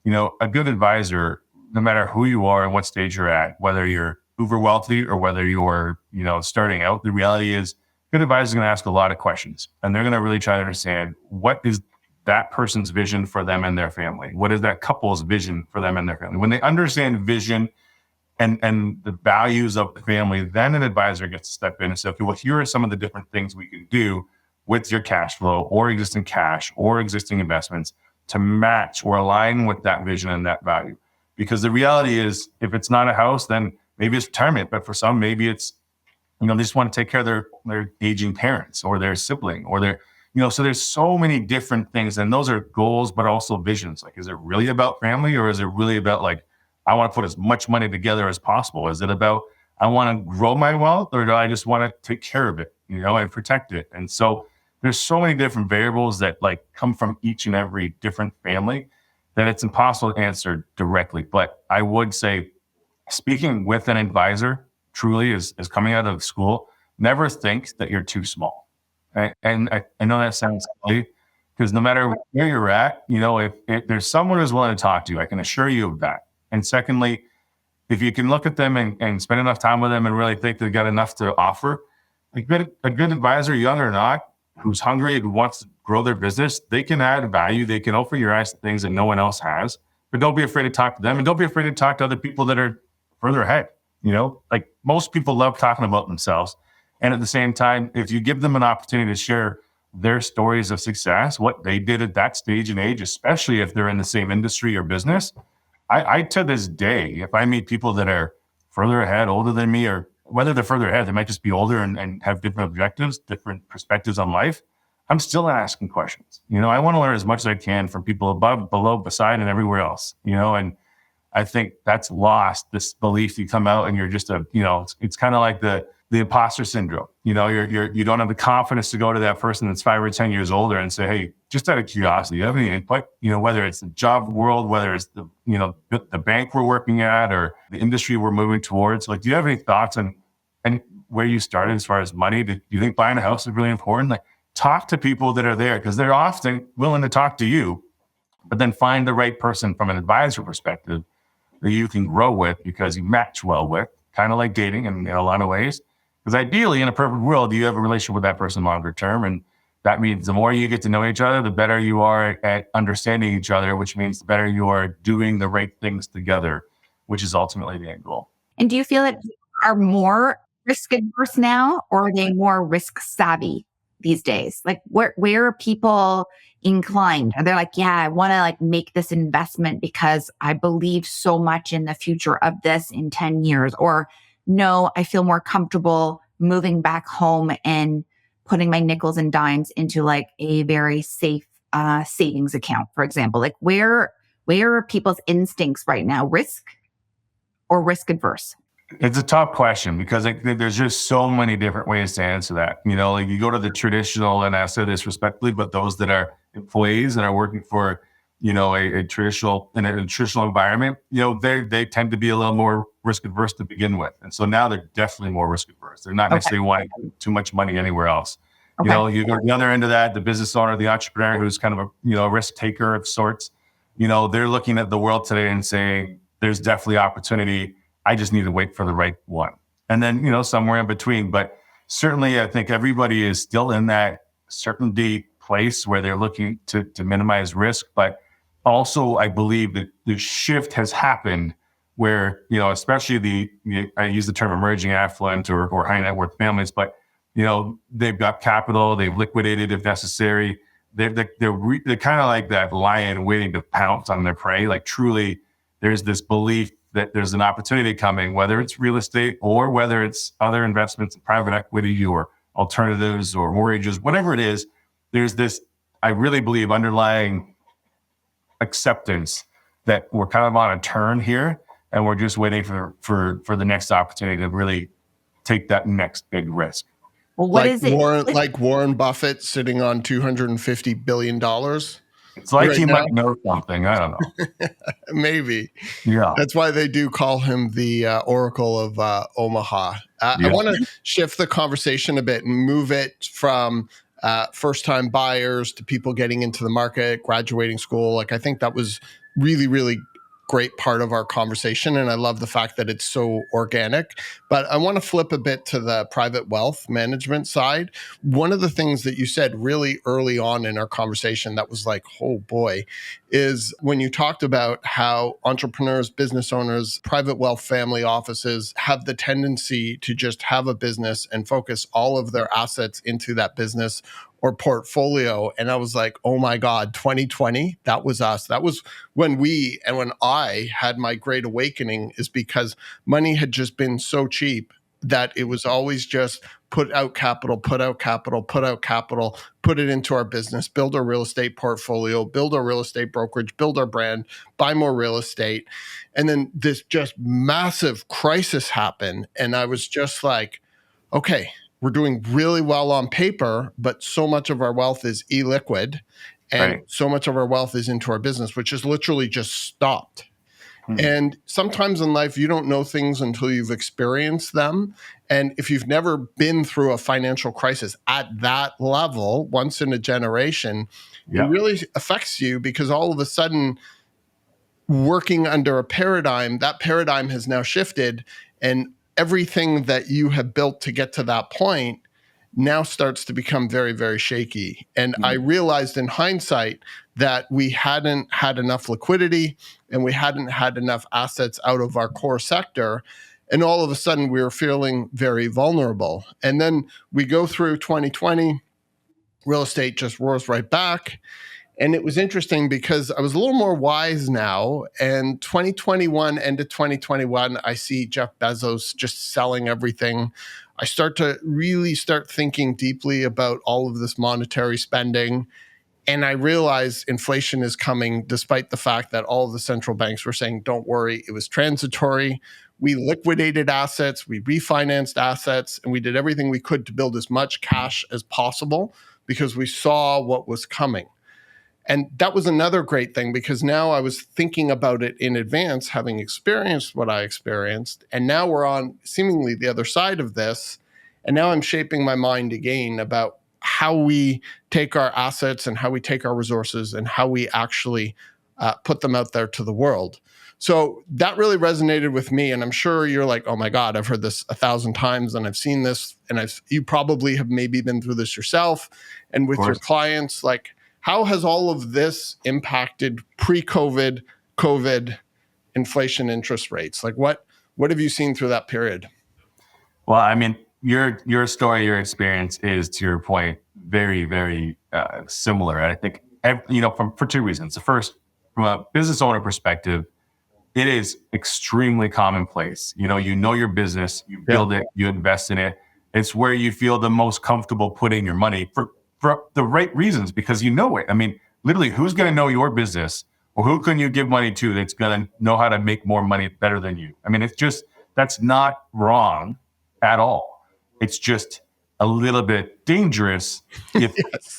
a good advisor, no matter who you are and what stage you're at, whether you're uber wealthy or whether you're, starting out, the reality is good advisors are going to ask a lot of questions. And they're going to really try to understand what is that person's vision for them and their family. What is that couple's vision for them and their family? When they understand vision and the values of the family, then an advisor gets to step in and say, okay, well, here are some of the different things we can do with your cash flow or existing cash or existing investments to match or align with that vision and that value. Because the reality is, if it's not a house, then maybe it's retirement. But for some, maybe it's, they just want to take care of their aging parents or their sibling or their, so there's so many different things, and those are goals, but also visions. Is it really about family, or is it really about I want to put as much money together as possible? Is it about, I want to grow my wealth, or do I just want to take care of it, and protect it? And so there's so many different variables that come from each and every different family that it's impossible to answer directly. But I would say, speaking with an advisor truly is coming out of school, never think that you're too small. Right? And I know that sounds silly, because no matter where you're at, if there's someone who's willing to talk to you, I can assure you of that. And secondly, if you can look at them and spend enough time with them and really think they've got enough to offer, a good advisor, young or not, who's hungry and wants to grow their business, they can add value. They can offer your eyes to things that no one else has. But don't be afraid to talk to them, and don't be afraid to talk to other people that are further ahead. Most people love talking about themselves. And at the same time, if you give them an opportunity to share their stories of success, what they did at that stage and age, especially if they're in the same industry or business, I to this day, if I meet people that are further ahead, older than me, or whether they're further ahead, they might just be older and have different objectives, different perspectives on life, I'm still asking questions. I want to learn as much as I can from people above, below, beside, and everywhere else, and I think that's lost, this belief you come out and you're just it's kind of like the imposter syndrome. You don't have the confidence to go to that person that's 5 or 10 years older and say, hey, just out of curiosity, do you have any input? Whether it's the job world, whether it's the bank we're working at or the industry we're moving towards, do you have any thoughts on, and where you started as far as money? Do you think buying a house is really important? Like, talk to people that are there, because they're often willing to talk to you, but then find the right person from an advisor perspective that you can grow with because you match well with, kind of like dating in a lot of ways. Because ideally, in a perfect world, you have a relationship with that person longer term. And that means the more you get to know each other, the better you are at understanding each other, which means the better you are doing the right things together, which is ultimately the end goal. And do you feel that people are more risk adverse now, or are they more risk savvy these days? Like where are people inclined? Are they like, yeah, I want to like make this investment because I believe so much in the future of this in 10 years? Or no, I feel more comfortable moving back home and putting my nickels and dimes into like a very safe savings account, for example? Like where are people's instincts right now? Risk or risk adverse? It's a tough question because there's just so many different ways to answer that. Like you go to the traditional, and I say this respectfully, but those that are employees and are working for, a traditional environment, they tend to be a little more risk adverse to begin with, and so now they're definitely more risk adverse. They're not necessarily wanting too much money anywhere else. Okay. You go to the other end of that, the business owner, the entrepreneur, who's kind of a risk taker of sorts. They're looking at the world today and saying, "There's definitely opportunity. I just need to wait for the right one." And then, somewhere in between. But certainly, I think everybody is still in that certainty place where they're looking to minimize risk. But also, I believe that the shift has happened where, especially I use the term emerging affluent or high net worth families, but, they've got capital, they've liquidated if necessary. They're kind of like that lion waiting to pounce on their prey. Like truly, there's this belief that there's an opportunity coming, whether it's real estate or whether it's other investments in private equity or alternatives or mortgages, whatever it is. There's this, I really believe, underlying acceptance that we're kind of on a turn here, and we're just waiting for the next opportunity to really take that next big risk. Well, what is it? Like Warren Buffett sitting on $250 billion? It's like right he now? might know something. I don't know. Maybe. Yeah. That's why they do call him the Oracle of Omaha. Yeah. I want to shift the conversation a bit and move it from first-time buyers to people getting into the market, graduating school. Like, I think that was really, really great part of our conversation, and I love the fact that it's so organic. But I want to flip a bit to the private wealth management side. One of the things that you said really early on in our conversation that was like, oh boy, is when you talked about how entrepreneurs, business owners, private wealth family offices have the tendency to just have a business and focus all of their assets into that business or portfolio. And I was like, oh my God, 2020, that was us. That was when I had my great awakening, is because money had just been so cheap that it was always just put out capital, put it into our business, build our real estate portfolio, build our real estate brokerage, build our brand, buy more real estate. And then this just massive crisis happened. And I was just like, okay, we're doing really well on paper, but so much of our wealth is illiquid, and so much of our wealth is into our business, which is literally just stopped. And sometimes in life, you don't know things until you've experienced them. And if you've never been through a financial crisis at that level, once in a generation, it really affects you, because all of a sudden, working under a paradigm, that paradigm has now shifted, and everything that you have built to get to that point now starts to become very, very shaky. And I realized in hindsight that we hadn't had enough liquidity and we hadn't had enough assets out of our core sector. And all of a sudden we were feeling very vulnerable. And then we go through 2020, real estate just roars right back. And it was interesting because I was a little more wise now. And 2021, end of 2021, I see Jeff Bezos just selling everything. I start thinking deeply about all of this monetary spending. And I realize inflation is coming, despite the fact that all of the central banks were saying, don't worry, it was transitory. We liquidated assets, we refinanced assets, and we did everything we could to build as much cash as possible because we saw what was coming. And that was another great thing, because now I was thinking about it in advance, having experienced what I experienced. And now we're on seemingly the other side of this. And now I'm shaping my mind again about how we take our assets and how we take our resources and how we actually put them out there to the world. So that really resonated with me. And I'm sure you're like, oh my God, I've heard this 1,000 times and I've seen this. And you probably have maybe been through this yourself and with your clients. Like, how has all of this impacted pre-COVID, COVID, inflation, interest rates? Like what have you seen through that period? Well, I mean, your story, your experience is, to your point, very, very similar. And I think, for two reasons. The first, from a business owner perspective, it is extremely commonplace. You know your business, you build it, you invest in it. It's where you feel the most comfortable putting your money for the right reasons, because you know it. I mean, literally, who's going to know your business, or who can you give money to that's going to know how to make more money better than you? I mean, it's just, that's not wrong at all. It's just a little bit dangerous if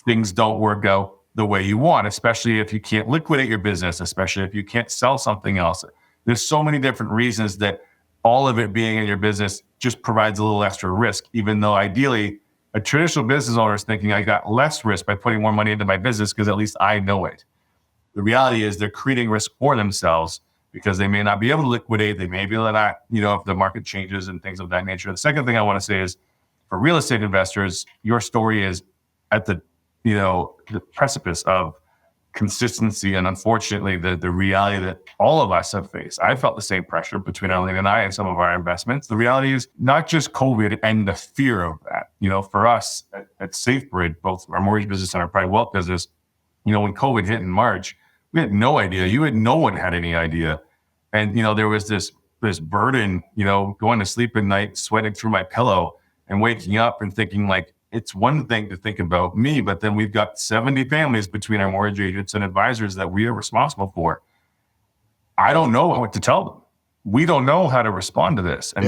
things don't work out the way you want, especially if you can't liquidate your business, especially if you can't sell something else. There's so many different reasons that all of it being in your business just provides a little extra risk, even though ideally a traditional business owner is thinking, I got less risk by putting more money into my business because at least I know it. The reality is they're creating risk for themselves because they may not be able to liquidate. They may be able to not, if the market changes and things of that nature. The second thing I want to say is, for real estate investors, your story is at the precipice of consistency. And unfortunately, the reality that all of us have faced, I felt the same pressure between Arlene and I and some of our investments. The reality is not just COVID and the fear of that. For us at SafeBridge, both our mortgage business and our private wealth business, when COVID hit in March, we had no idea. No one had any idea. And, there was this burden, going to sleep at night, sweating through my pillow and waking up and thinking, like, it's one thing to think about me, but then we've got 70 families between our mortgage agents and advisors that we are responsible for. I don't know what to tell them. We don't know how to respond to this. And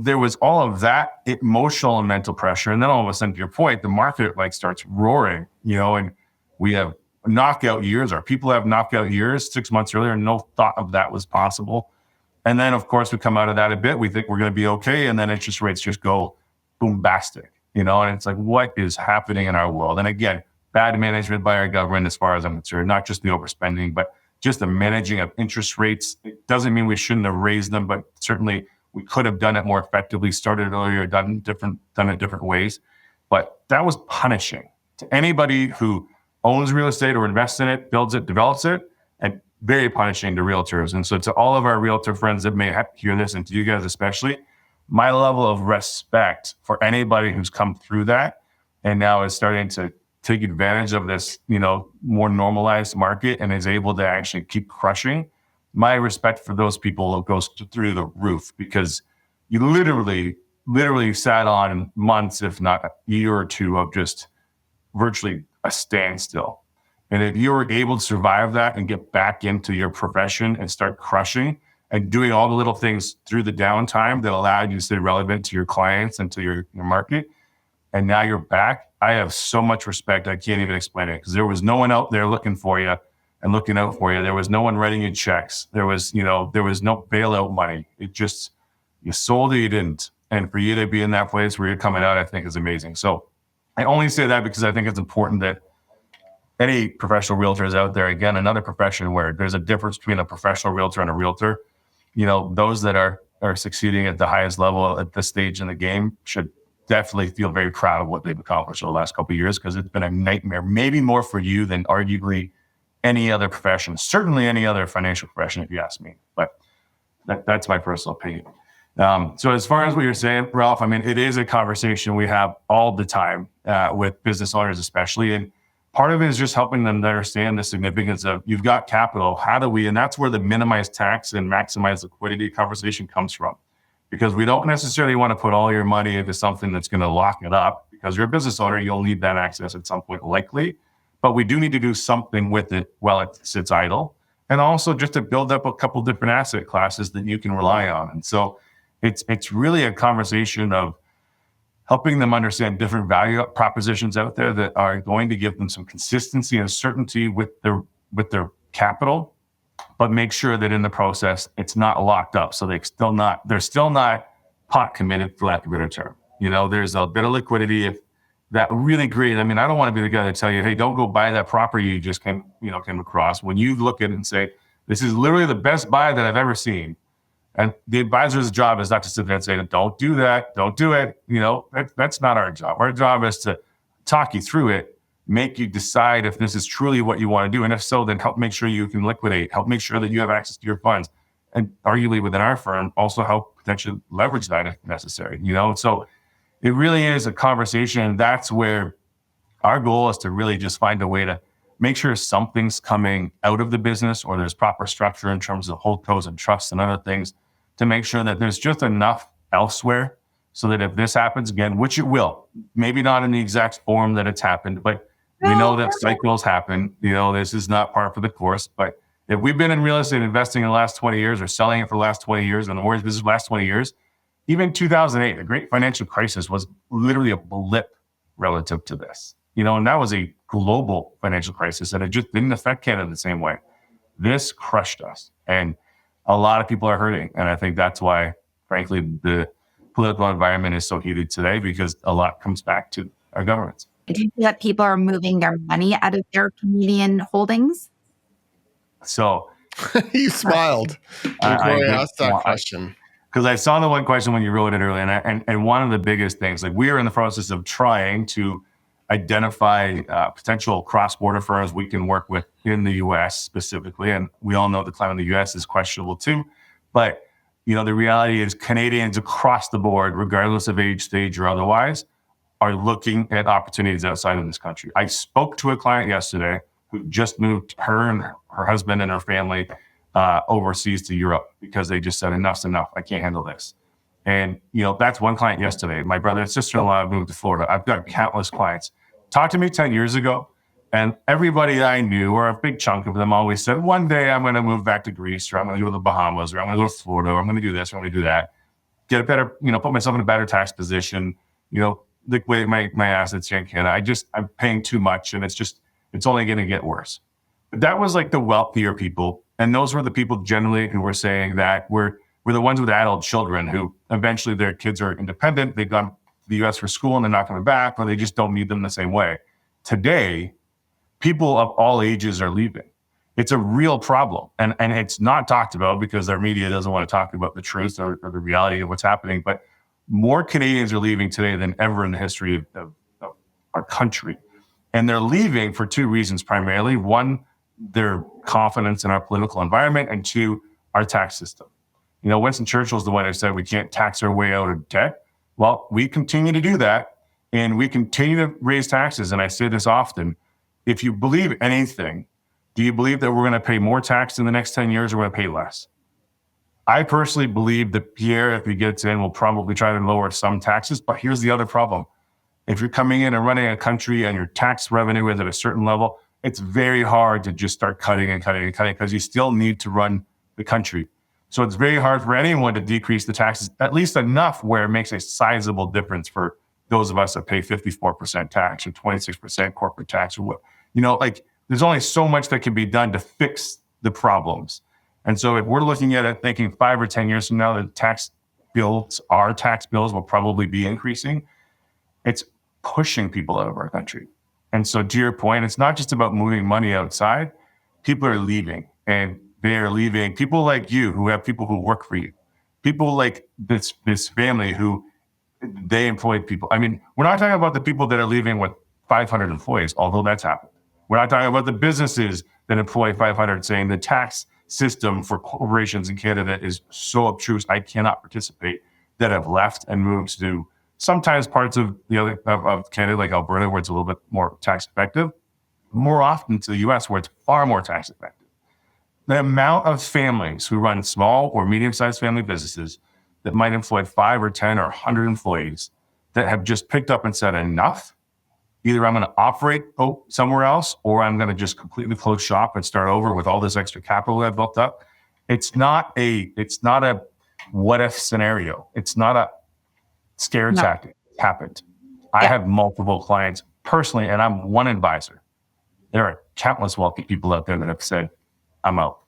there was all of that emotional and mental pressure. And then all of a sudden, to your point, the market starts roaring, and we have knockout years. Our people have knockout years 6 months earlier. No thought of that was possible. And then, of course, we come out of that a bit. We think we're going to be okay. And then interest rates just go boombastic, and it's like, what is happening in our world? And again, bad management by our government, as far as I'm concerned, not just the overspending, but just the managing of interest rates. It doesn't mean we shouldn't have raised them, but certainly we could have done it more effectively, started earlier, done it different ways. But that was punishing to anybody who owns real estate or invests in it, builds it, develops it, and very punishing to realtors. And so to all of our realtor friends that may hear this, and to you guys especially, my level of respect for anybody who's come through that and now is starting to take advantage of this, more normalized market and is able to actually keep crushing. My respect for those people goes through the roof, because you literally sat on months, if not a year or two, of just virtually a standstill. And if you were able to survive that and get back into your profession and start crushing and doing all the little things through the downtime that allowed you to stay relevant to your clients and to your market, and now you're back, I have so much respect. I can't even explain it, because there was no one out there looking for you and looking out for you. There was no one writing you checks. There was no bailout money. It just, you sold it, you didn't. And for you to be in that place where you're coming out, I think is amazing. So I only say that because I think it's important that any professional realtor is out there, again, another profession where there's a difference between a professional realtor and a realtor. Those that are succeeding at the highest level at this stage in the game should definitely feel very proud of what they've accomplished over the last couple of years, because it's been a nightmare, maybe more for you than arguably any other profession, certainly any other financial profession, if you ask me. But that's my personal opinion. So as far as what you're saying, Ralph, I mean, it is a conversation we have all the time with business owners, especially. And part of it is just helping them to understand the significance of, you've got capital. How do we, and that's where the minimize tax and maximize liquidity conversation comes from. Because we don't necessarily want to put all your money into something that's going to lock it up, because you're a business owner, you'll need that access at some point, likely. But we do need to do something with it while it sits idle. And also just to build up a couple different asset classes that you can rely on. And so it's really a conversation of helping them understand different value propositions out there that are going to give them some consistency and certainty with their capital, but make sure that in the process it's not locked up, so they're still not pot committed, for lack of a better term. There's a bit of liquidity. If that really great, I don't want to be the guy to tell you, hey, don't go buy that property you just came across. When you look at it and say, this is literally the best buy that I've ever seen. And the advisor's job is not to sit there and say, don't do that, don't do it. That's not our job. Our job is to talk you through it, make you decide if this is truly what you want to do. And if so, then help make sure you can liquidate, help make sure that you have access to your funds. And arguably within our firm, also help potentially leverage that if necessary. So it really is a conversation. That's where our goal is to really just find a way to make sure something's coming out of the business, or there's proper structure in terms of holdcos and trusts and other things, to make sure that there's just enough elsewhere so that if this happens again, which it will, maybe not in the exact form that it's happened, but we know that cycles happen. This is not par for the course. But if we've been in real estate investing in the last 20 years or selling it for the last 20 years, and the mortgage business the last 20 years, even 2008, the great financial crisis was literally a blip relative to this. And that was a global financial crisis, and it just didn't affect Canada the same way. This crushed us, and a lot of people are hurting. And I think that's why, frankly, the political environment is so heated today, because a lot comes back to our governments. Do you see that people are moving their money out of their Canadian holdings? So you smiled when Kori asked that question. Because I saw the one question when you wrote it earlier, and one of the biggest things, like, we are in the process of trying to identify potential cross-border firms we can work with in the U.S. specifically. And we all know the climate in the U.S. is questionable too. But, the reality is Canadians across the board, regardless of age, stage, or otherwise, are looking at opportunities outside of this country. I spoke to a client yesterday who just moved her and her husband and her family overseas to Europe because they just said, enough's enough. I can't handle this. And, that's one client yesterday. My brother and sister-in-law moved to Florida. I've got countless clients. Talked to me 10 years ago, and everybody I knew, or a big chunk of them, always said, one day I'm going to move back to Greece, or I'm going to go to the Bahamas, or I'm going to go to Florida, or I'm going to do this, or I'm going to do that. Get a better, put myself in a better tax position, liquidate my assets here in Canada. I'm paying too much, and it's only going to get worse. But that was like the wealthier people. And those were the people generally who were saying that we're the ones with adult children who eventually their kids are independent. They've gone to the U.S. for school and they're not coming back, or they just don't need them the same way. Today, people of all ages are leaving. It's a real problem. And it's not talked about because our media doesn't want to talk about the truth or the reality of what's happening. But more Canadians are leaving today than ever in the history of our country. And they're leaving for two reasons primarily. One, their confidence in our political environment, and two, our tax system. Winston Churchill's the one who said we can't tax our way out of debt. Well, we continue to do that, and we continue to raise taxes. And I say this often: if you believe anything, do you believe that we're going to pay more tax in the next 10 years, or we're going to pay less? I personally believe that Pierre, if he gets in, will probably try to lower some taxes. But here's the other problem. If you're coming in and running a country and your tax revenue is at a certain level, it's very hard to just start cutting and cutting and cutting, because you still need to run the country. So it's very hard for anyone to decrease the taxes, at least enough where it makes a sizable difference for those of us that pay 54% tax or 26% corporate tax, or what, there's only so much that can be done to fix the problems. And so if we're looking at it thinking 5 or 10 years from now, our tax bills will probably be increasing, it's pushing people out of our country. And so to your point, it's not just about moving money outside. People are leaving, and they are leaving. People like you, who have people who work for you, people like this family who they employ people. We're not talking about the people that are leaving with 500 employees, although that's happened. We're not talking about the businesses that employ 500 saying the tax system for corporations in Canada is so obtruse, I cannot participate, that have left and moved to sometimes parts of of Canada, like Alberta, where it's a little bit more tax effective, more often to the US, where it's far more tax effective. The amount of families who run small or medium-sized family businesses that might employ 5 or 10 or 100 employees that have just picked up and said, enough, either I'm going to operate somewhere else, or I'm going to just completely close shop and start over with all this extra capital I've built up. It's not a what if scenario. It's not a scare tactic. It happened. I have multiple clients personally, and I'm one advisor. There are countless wealthy people out there that have said, I'm out.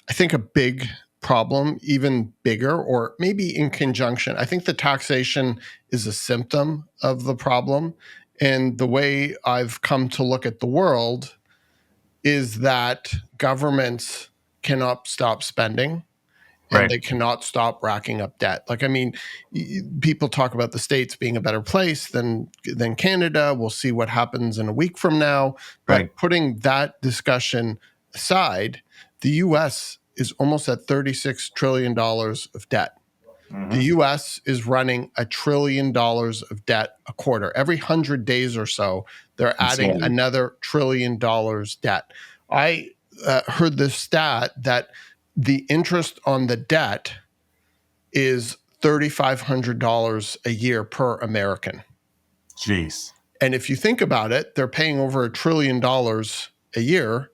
I think a big problem even bigger, or maybe in conjunction. I think the taxation is a symptom of the problem. And the way I've come to look at the world is that governments cannot stop spending and they cannot stop racking up debt. Like, I mean, people talk about the States being a better place than Canada. We'll see what happens in a week from now. But putting that discussion aside, the US is almost at $36 trillion of debt. The US is running $1 trillion of debt a quarter. Every 100 days or so, they're adding another $1 trillion debt. I heard this stat that the interest on the debt is $3,500 a year per American. Jeez. And if you think about it, they're paying over $1 trillion a year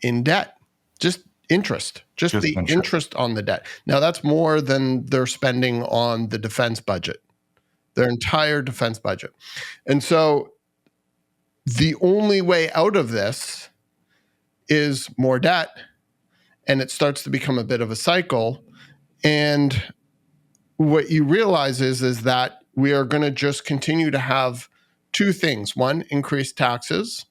in debt, just interest, just the interest on the debt. Now, that's more than they're spending on the defense budget, their entire defense budget. And so the only way out of this is more debt, and it starts to become a bit of a cycle. And what you realize is that we are going to just continue to have two things. One, increased taxes,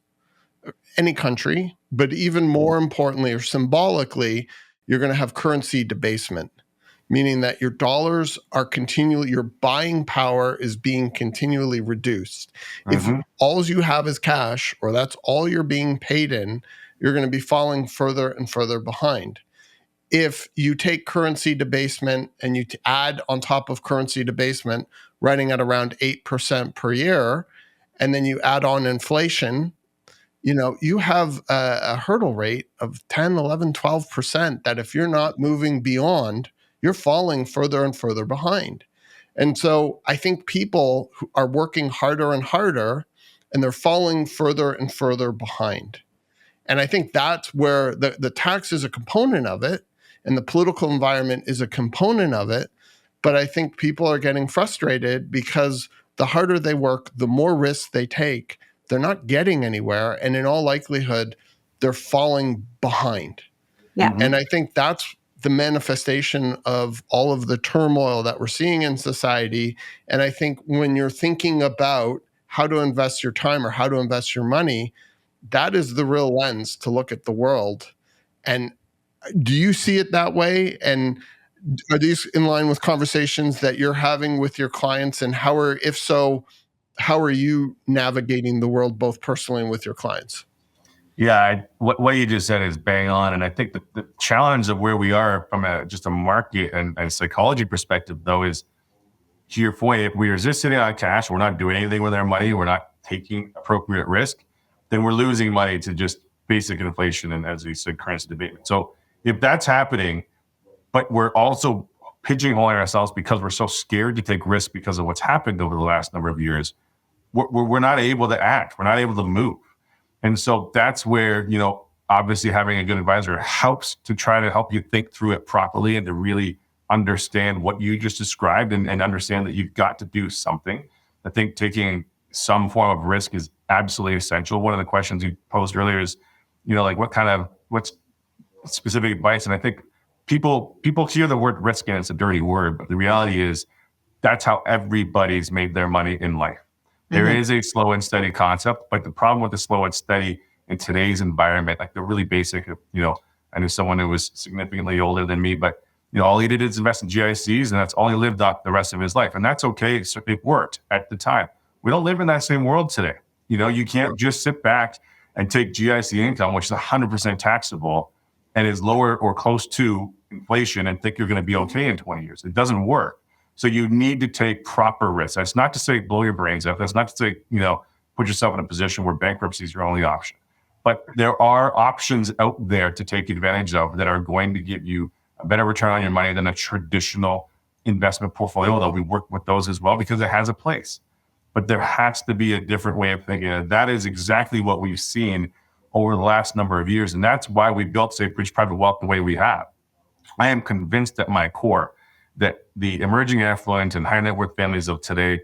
any country, but even more importantly or symbolically, you're going to have currency debasement, meaning that your dollars are your buying power is being continually reduced. If all you have is cash, or that's all you're being paid in, you're going to be falling further and further behind. If you take currency debasement and you add on top of currency debasement, running at around 8% per year, and then you add on inflation, you have a hurdle rate of 10, 11, 12% that if you're not moving beyond, you're falling further and further behind. And so I think people who are working harder and harder, and they're falling further and further behind. And I think that's where the tax is a component of it, and the political environment is a component of it. But I think people are getting frustrated because the harder they work, the more risks they take, they're not getting anywhere. And in all likelihood, they're falling behind. Yeah. And I think that's the manifestation of all of the turmoil that we're seeing in society. And I think when you're thinking about how to invest your time or how to invest your money, that is the real lens to look at the world. And do you see it that way? And are these in line with conversations that you're having with your clients? And if so, how are you navigating the world both personally and with your clients? Yeah, what you just said is bang on. And I think the challenge of where we are from just a market and psychology perspective, though, is to your point, if we are just sitting on cash, we're not doing anything with our money, we're not taking appropriate risk, then we're losing money to just basic inflation and, as we said, currency debasement. So if that's happening, but we're also pigeonholing ourselves because we're so scared to take risks because of what's happened over the last number of years, we're not able to act. We're not able to move. And so that's where, obviously having a good advisor helps to try to help you think through it properly and to really understand what you just described and understand that you've got to do something. I think taking some form of risk is absolutely essential. One of the questions you posed earlier is, what's specific advice? And I think people hear the word risk and it's a dirty word, but the reality is that's how everybody's made their money in life. There is a slow and steady concept, but the problem with the slow and steady in today's environment, like the really basic, I knew someone who was significantly older than me, but all he did is invest in GICs, and that's all he lived off the rest of his life. And that's okay. So it worked at the time. We don't live in that same world today. You can't just sit back and take GIC income, which is 100% taxable and is lower or close to inflation, and think you're going to be okay in 20 years. It doesn't work. So you need to take proper risks. That's not to say blow your brains out. That's not to say, put yourself in a position where bankruptcy is your only option. But there are options out there to take advantage of that are going to give you a better return on your money than a traditional investment portfolio, though we work with those as well because it has a place. But there has to be a different way of thinking. And that is exactly what we've seen over the last number of years. And that's why we built SafeBridge Private Wealth the way we have. I am convinced at my core that the emerging affluent and high net worth families of today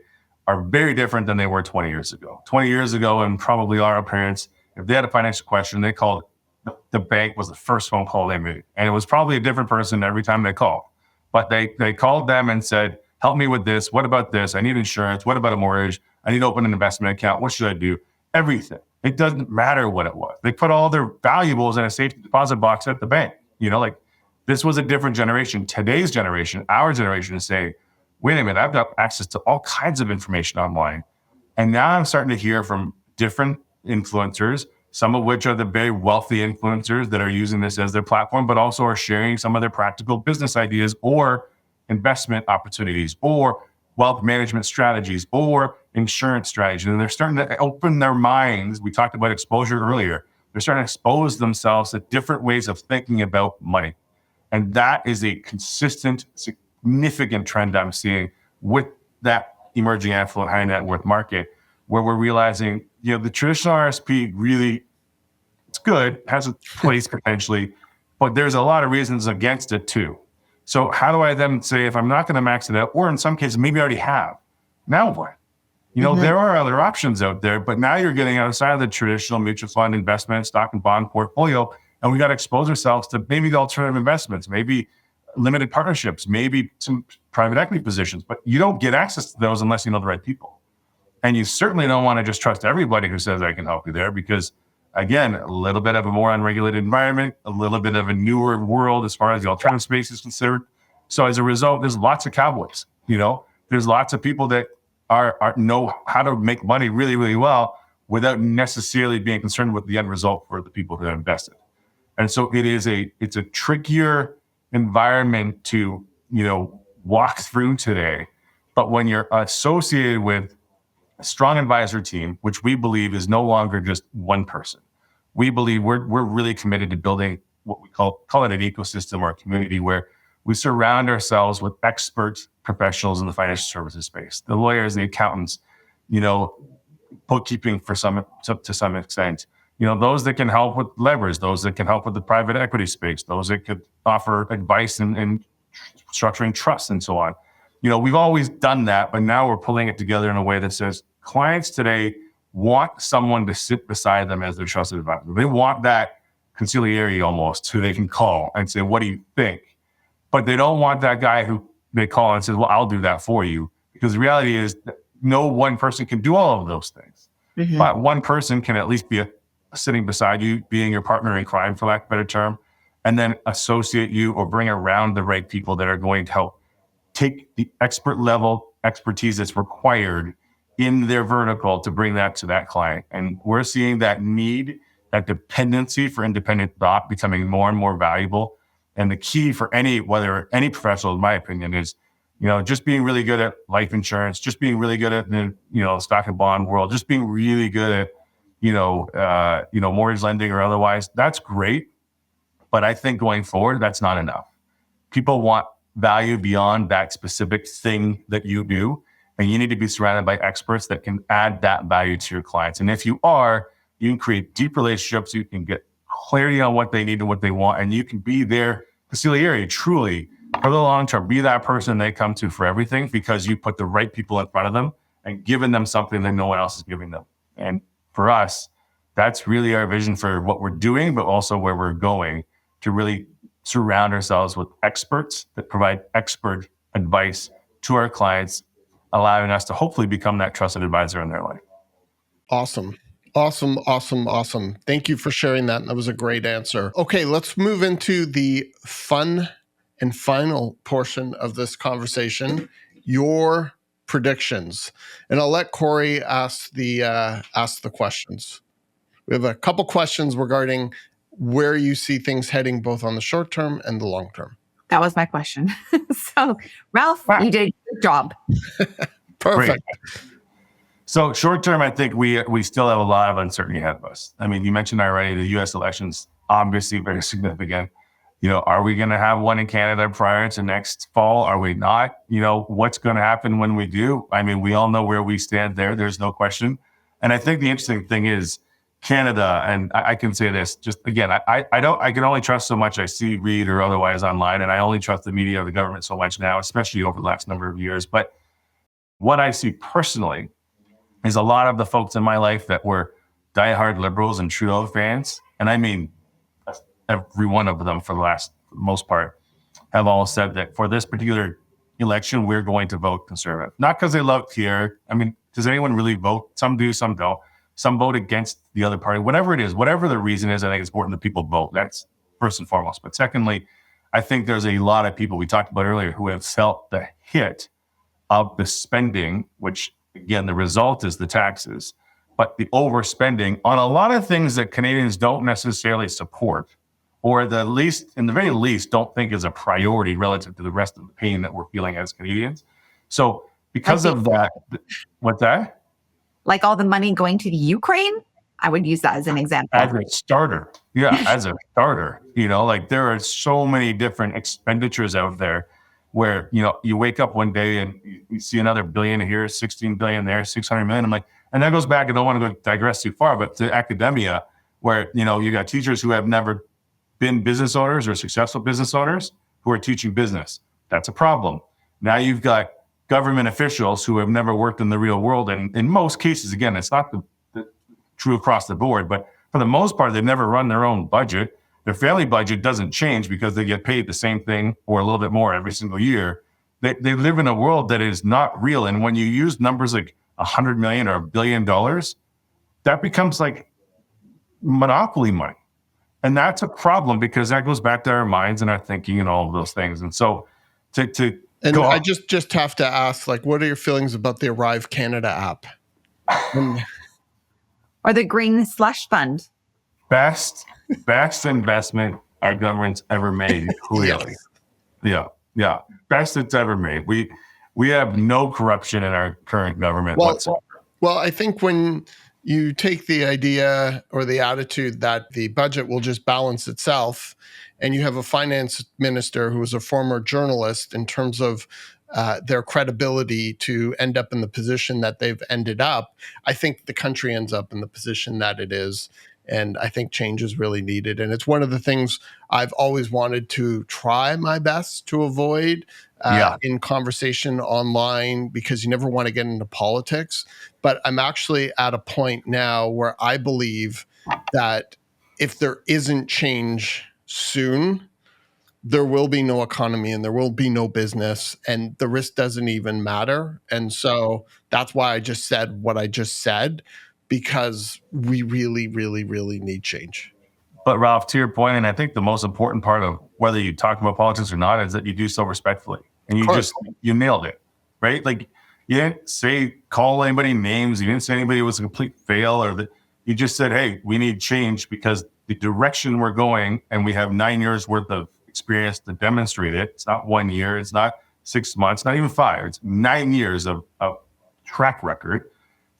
are very different than they were 20 years ago. 20 years ago, and probably our parents, if they had a financial question, they called the the bank was the first phone call they made. And it was probably a different person every time they called. But they called them and said, help me with this. What about this? I need insurance. What about a mortgage? I need to open an investment account. What should I do? Everything. It doesn't matter what it was. They put all their valuables in a safety deposit box at the bank. Like this was a different generation. Today's generation, our generation is saying, wait a minute, I've got access to all kinds of information online. And now I'm starting to hear from different influencers, some of which are the very wealthy influencers that are using this as their platform, but also are sharing some of their practical business ideas or investment opportunities or wealth management strategies or insurance strategies. And they're starting to open their minds. We talked about exposure earlier. They're starting to expose themselves to different ways of thinking about money. And that is a consistent, significant trend I'm seeing with that emerging affluent high net worth market, where we're realizing, the traditional RSP really, it's good, has a place potentially, but there's a lot of reasons against it too. So how do I then say, if I'm not going to max it out, or in some cases, maybe I already have, now what? There are other options out there, but now you're getting outside of the traditional mutual fund investment, stock and bond portfolio, and we got to expose ourselves to maybe the alternative investments, maybe limited partnerships, maybe some private equity positions, but you don't get access to those unless you know the right people. And you certainly don't want to just trust everybody who says I can help you there, because again, a little bit of a more unregulated environment, a little bit of a newer world as far as the alternative space is concerned. So as a result, there's lots of cowboys, there's lots of people that are know how to make money really, really well without necessarily being concerned with the end result for the people who have invested. And so it's a trickier environment to, walk through today. But when you're associated with a strong advisor team, which we believe is no longer just one person, we believe we're really committed to building what we call it an ecosystem or a community where we surround ourselves with expert professionals in the financial services space, the lawyers, the accountants, bookkeeping to some extent, those that can help with leverage, those that can help with the private equity space, those that could offer advice in structuring trusts and so on. We've always done that, but now we're pulling it together in a way that says clients today want someone to sit beside them as their trusted advisor. They want that consigliere almost who they can call and say, what do you think? But they don't want that guy who they call and says, well, I'll do that for you. Because the reality is that no one person can do all of those things. Mm-hmm. But one person can at least be sitting beside you, being your partner in crime, for lack of a better term, and then associate you or bring around the right people that are going to help take the expert level expertise that's required in their vertical to bring that to that client. And we're seeing that need, that dependency for independent thought becoming more and more valuable. And the key for any professional, in my opinion, is, just being really good at life insurance, just being really good at the, stock and bond world, just being really good at, mortgage lending or otherwise. That's great. But I think going forward, that's not enough. People want value beyond that specific thing that you do. And you need to be surrounded by experts that can add that value to your clients. And if you are, you can create deep relationships. You can get clarity on what they need and what they want. And you can be their consigliere truly for the long term. Be that person they come to for everything, because you put the right people in front of them and given them something that no one else is giving them. And for us, that's really our vision for what we're doing, but also where we're going, to really surround ourselves with experts that provide expert advice to our clients, allowing us to hopefully become that trusted advisor in their life. Awesome. Thank you for sharing that. That was a great answer. Okay, let's move into the fun and final portion of this conversation, your predictions. And I'll let Kori ask the questions. We have a couple questions regarding where you see things heading, both on the short term and the long term. That was my question. So, Ralph, wow. You did a good job. Perfect. Great. So short term, I think we still have a lot of uncertainty ahead of us. I mean, you mentioned already the U.S. elections, obviously very significant. Are we going to have one in Canada prior to next fall? Are we not? What's going to happen when we do? I mean, we all know where we stand there. There's no question. And I think the interesting thing is Canada, and I can say this, just again, I can only trust so much I see, read, or otherwise online, and I only trust the media or the government so much now, especially over the last number of years. But what I see personally is a lot of the folks in my life that were diehard liberals and Trudeau fans, and I mean every one of them for the most part, have all said that for this particular election, we're going to vote conservative. Not because they love Pierre. I mean, does anyone really vote? Some do, some don't. Some vote against the other party. Whatever it is, whatever the reason is, I think it's important that people vote. That's first and foremost. But secondly, I think there's a lot of people we talked about earlier who have felt the hit of the spending, which again, the result is the taxes, but the overspending on a lot of things that Canadians don't necessarily support, or in the very least, don't think is a priority relative to the rest of the pain that we're feeling as Canadians. So because of that, what's that? Like all the money going to the Ukraine? I would use that as an example. As a starter. Yeah, as a starter. Like there are so many different expenditures out there where, you wake up one day and you see another billion here, 16 billion there, 600 million. I'm like, and that goes back, I don't want to digress too far, but to academia, where, you got teachers who have never been business owners or successful business owners who are teaching business. That's a problem. Now you've got government officials who have never worked in the real world. And in most cases, again, it's not the true across the board, but for the most part, they've never run their own budget. Their family budget doesn't change because they get paid the same thing or a little bit more every single year. They live in a world that is not real. And when you use numbers like 100 million or $1 billion, that becomes like monopoly money. And that's a problem because that goes back to our minds and our thinking and all of those things. And so I just have to ask, like, what are your feelings about the Arrive Canada app? Or the Green Slush Fund? Best investment our government's ever made, clearly. Yes. Yeah. Best it's ever made. We have no corruption in our current government whatsoever. Well, I think when you take the idea or the attitude that the budget will just balance itself, and you have a finance minister who is a former journalist in terms of their credibility to end up in the position that they've ended up, I think the country ends up in the position that it is. And I think change is really needed. And it's one of the things I've always wanted to try my best to avoid in conversation online, because you never want to get into politics. But I'm actually at a point now where I believe that if there isn't change soon, there will be no economy and there will be no business, and the risk doesn't even matter. And so that's why I just said what I just said, because we really, really, really need change. But Ralph, to your point, and I think the most important part of whether you talk about politics or not is that you do so respectfully. And you nailed it, right? Like you didn't call anybody names. You didn't say anybody was a complete fail, you just said, hey, we need change because the direction we're going, and we have 9 years worth of experience to demonstrate it. It's not 1 year. It's not 6 months, not even 5. It's 9 years of track record.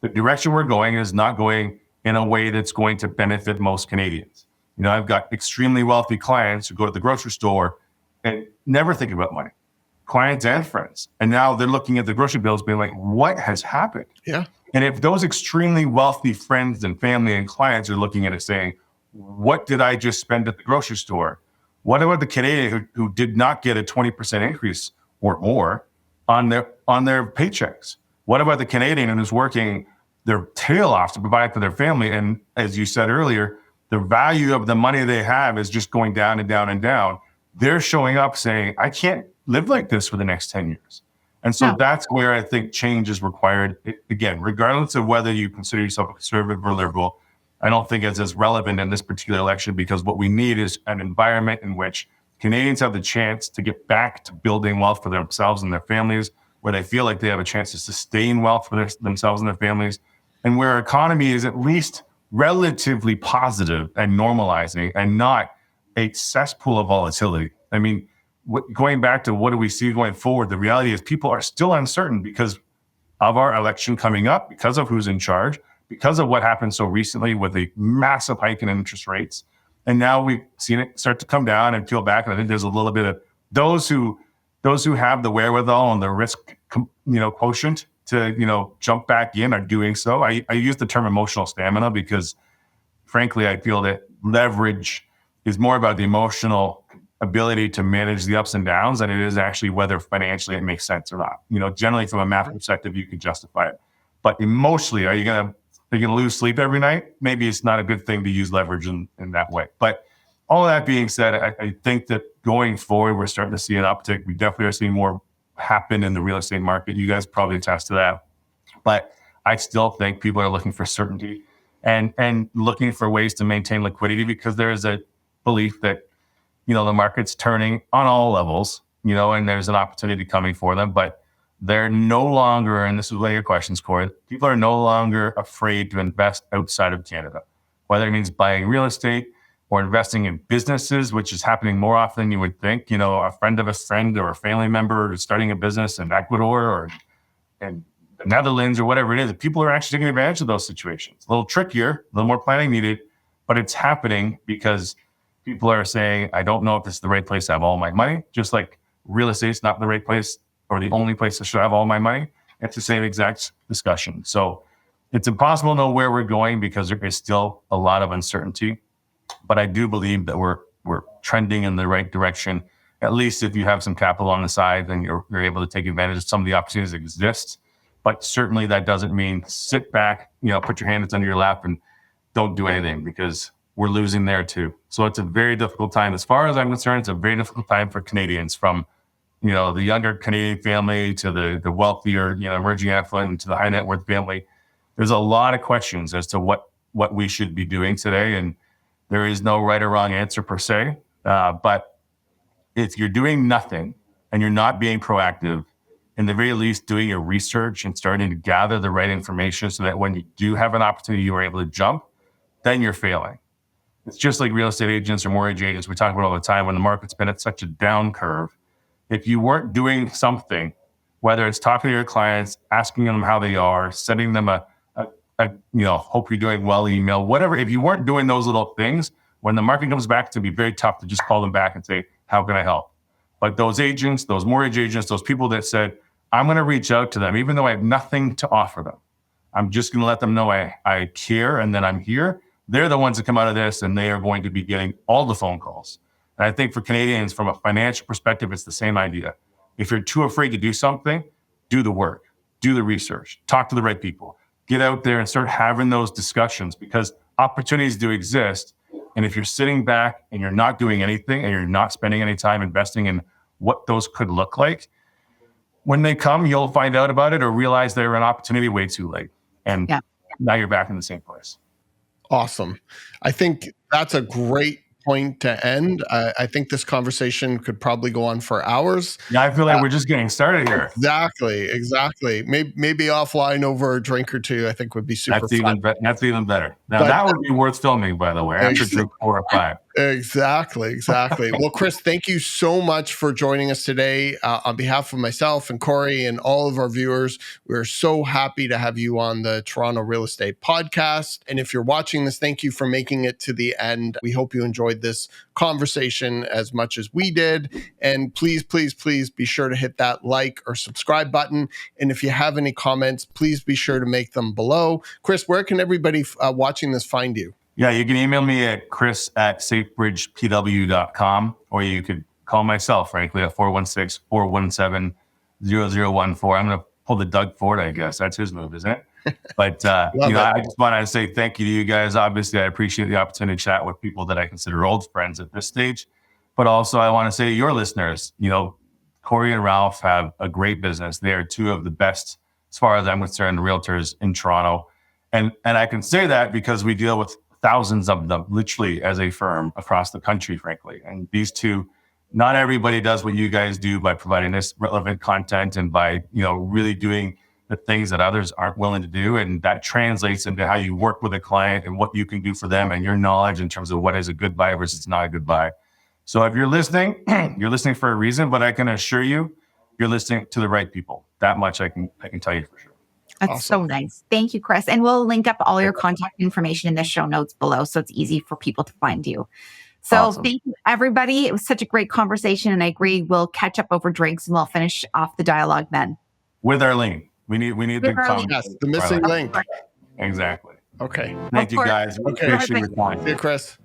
The direction we're going is not going in a way that's going to benefit most Canadians. I've got extremely wealthy clients who go to the grocery store and never think about money, clients and friends. And now they're looking at the grocery bills being like, what has happened? Yeah. And if those extremely wealthy friends and family and clients are looking at it saying, what did I just spend at the grocery store? What about the Canadian who did not get a 20% increase or more on their paychecks? What about the Canadian who's working their tail off to provide for their family? And as you said earlier, the value of the money they have is just going down and down and down. They're showing up saying, I can't live like this for the next 10 years. And so that's where I think change is required. Again, regardless of whether you consider yourself a conservative or liberal, I don't think it's as relevant in this particular election, because what we need is an environment in which Canadians have the chance to get back to building wealth for themselves and their families, where they feel like they have a chance to sustain wealth for themselves and their families, and where our economy is at least relatively positive and normalizing and not a cesspool of volatility. I mean, going back to what do we see going forward, the reality is people are still uncertain because of our election coming up, because of who's in charge, because of what happened so recently with a massive hike in interest rates. And now we've seen it start to come down and peel back. And I think there's a little bit of those who have the wherewithal and the risk, quotient to, jump back in are doing so. I use the term emotional stamina because frankly, I feel that leverage is more about the emotional ability to manage the ups and downs than it is actually whether financially it makes sense or not. Generally from a math perspective, you can justify it. But emotionally, are you going to lose sleep every night? Maybe it's not a good thing to use leverage in that way. But all of that being said, I think that going forward, we're starting to see an uptick. We definitely are seeing more happen in the real estate market. You guys probably attest to that. But I still think people are looking for certainty and looking for ways to maintain liquidity, because there is a belief that, the market's turning on all levels, and there's an opportunity coming for them. But they're no longer, and this is one of your questions, Kori, people are no longer afraid to invest outside of Canada, whether it means buying real estate or investing in businesses, which is happening more often than you would think. A friend of a friend or a family member is starting a business in Ecuador or in the Netherlands or whatever it is. People are actually taking advantage of those situations. A little trickier, a little more planning needed, but it's happening because people are saying, I don't know if this is the right place to have all my money. Just like real estate's not the right place or the only place I should have all my money. It's the same exact discussion. So it's impossible to know where we're going because there is still a lot of uncertainty. But I do believe that we're trending in the right direction. At least if you have some capital on the side, then you're able to take advantage of some of the opportunities that exist. But certainly that doesn't mean sit back, put your hands under your lap and don't do anything, because we're losing there too. So it's a very difficult time. As far as I'm concerned, it's a very difficult time for Canadians, from the younger Canadian family to the wealthier, emerging affluent, to the high net worth family. There's a lot of questions as to what we should be doing today. And there is no right or wrong answer per se. But if you're doing nothing and you're not being proactive, in the very least, doing your research and starting to gather the right information so that when you do have an opportunity, you are able to jump, then you're failing. It's just like real estate agents or mortgage agents. We talk about all the time when the market's been at such a down curve. If you weren't doing something, whether it's talking to your clients, asking them how they are, sending them a hope you're doing well email, whatever, if you weren't doing those little things, when the market comes back, it's going to be very tough to just call them back and say, how can I help? But those agents, those mortgage agents, those people that said, I'm going to reach out to them, even though I have nothing to offer them, I'm just going to let them know I care and that I'm here. They're the ones that come out of this, and they are going to be getting all the phone calls. And I think for Canadians, from a financial perspective, it's the same idea. If you're too afraid to do something, do the work, do the research, talk to the right people, get out there and start having those discussions, because opportunities do exist. And if you're sitting back and you're not doing anything and you're not spending any time investing in what those could look like, when they come, you'll find out about it or realize they're an opportunity way too late. And now you're back in the same place. Awesome. I think that's a great point to end. I think this conversation could probably go on for hours. Yeah, I feel like we're just getting started here. Exactly. Maybe offline over a drink or two, I think would be super fun. That's even better. Now, that would be worth filming, by the way, after drink 4 or 5. Exactly. Well, Chris, thank you so much for joining us today. On behalf of myself and Kori and all of our viewers, we're so happy to have you on the Toronto Real Estate Podcast. And if you're watching this, thank you for making it to the end. We hope you enjoyed this conversation as much as we did. And please be sure to hit that like or subscribe button. And if you have any comments, please be sure to make them below. Chris, where can everybody watching this find you? Yeah, you can email me at chris@safebridgepw.com, or you could call myself, frankly, at 416-417-0014. I'm going to pull the Doug Ford, I guess. That's his move, isn't it? But, I just want to say thank you to you guys. Obviously, I appreciate the opportunity to chat with people that I consider old friends at this stage. But also, I want to say to your listeners, Kori and Ralph have a great business. They are two of the best, as far as I'm concerned, realtors in Toronto. And I can say that because we deal with thousands of them, literally, as a firm across the country, frankly. And these two, not everybody does what you guys do by providing this relevant content and by, really doing the things that others aren't willing to do. And that translates into how you work with a client and what you can do for them and your knowledge in terms of what is a good buy versus not a good buy. So if you're listening, you're listening for a reason, but I can assure you, you're listening to the right people. That much I can tell you for sure. That's awesome. So nice. Thank you, Chris. And we'll link up all your contact information in the show notes below, so it's easy for people to find you. So Awesome. Thank you, everybody. It was such a great conversation, and I agree we'll catch up over drinks and we'll finish off the dialogue then. With Arlene. We need the comment. Yes, the missing link. Exactly. Okay. Thank you, guys. Okay. Appreciate your time. See you, Chris.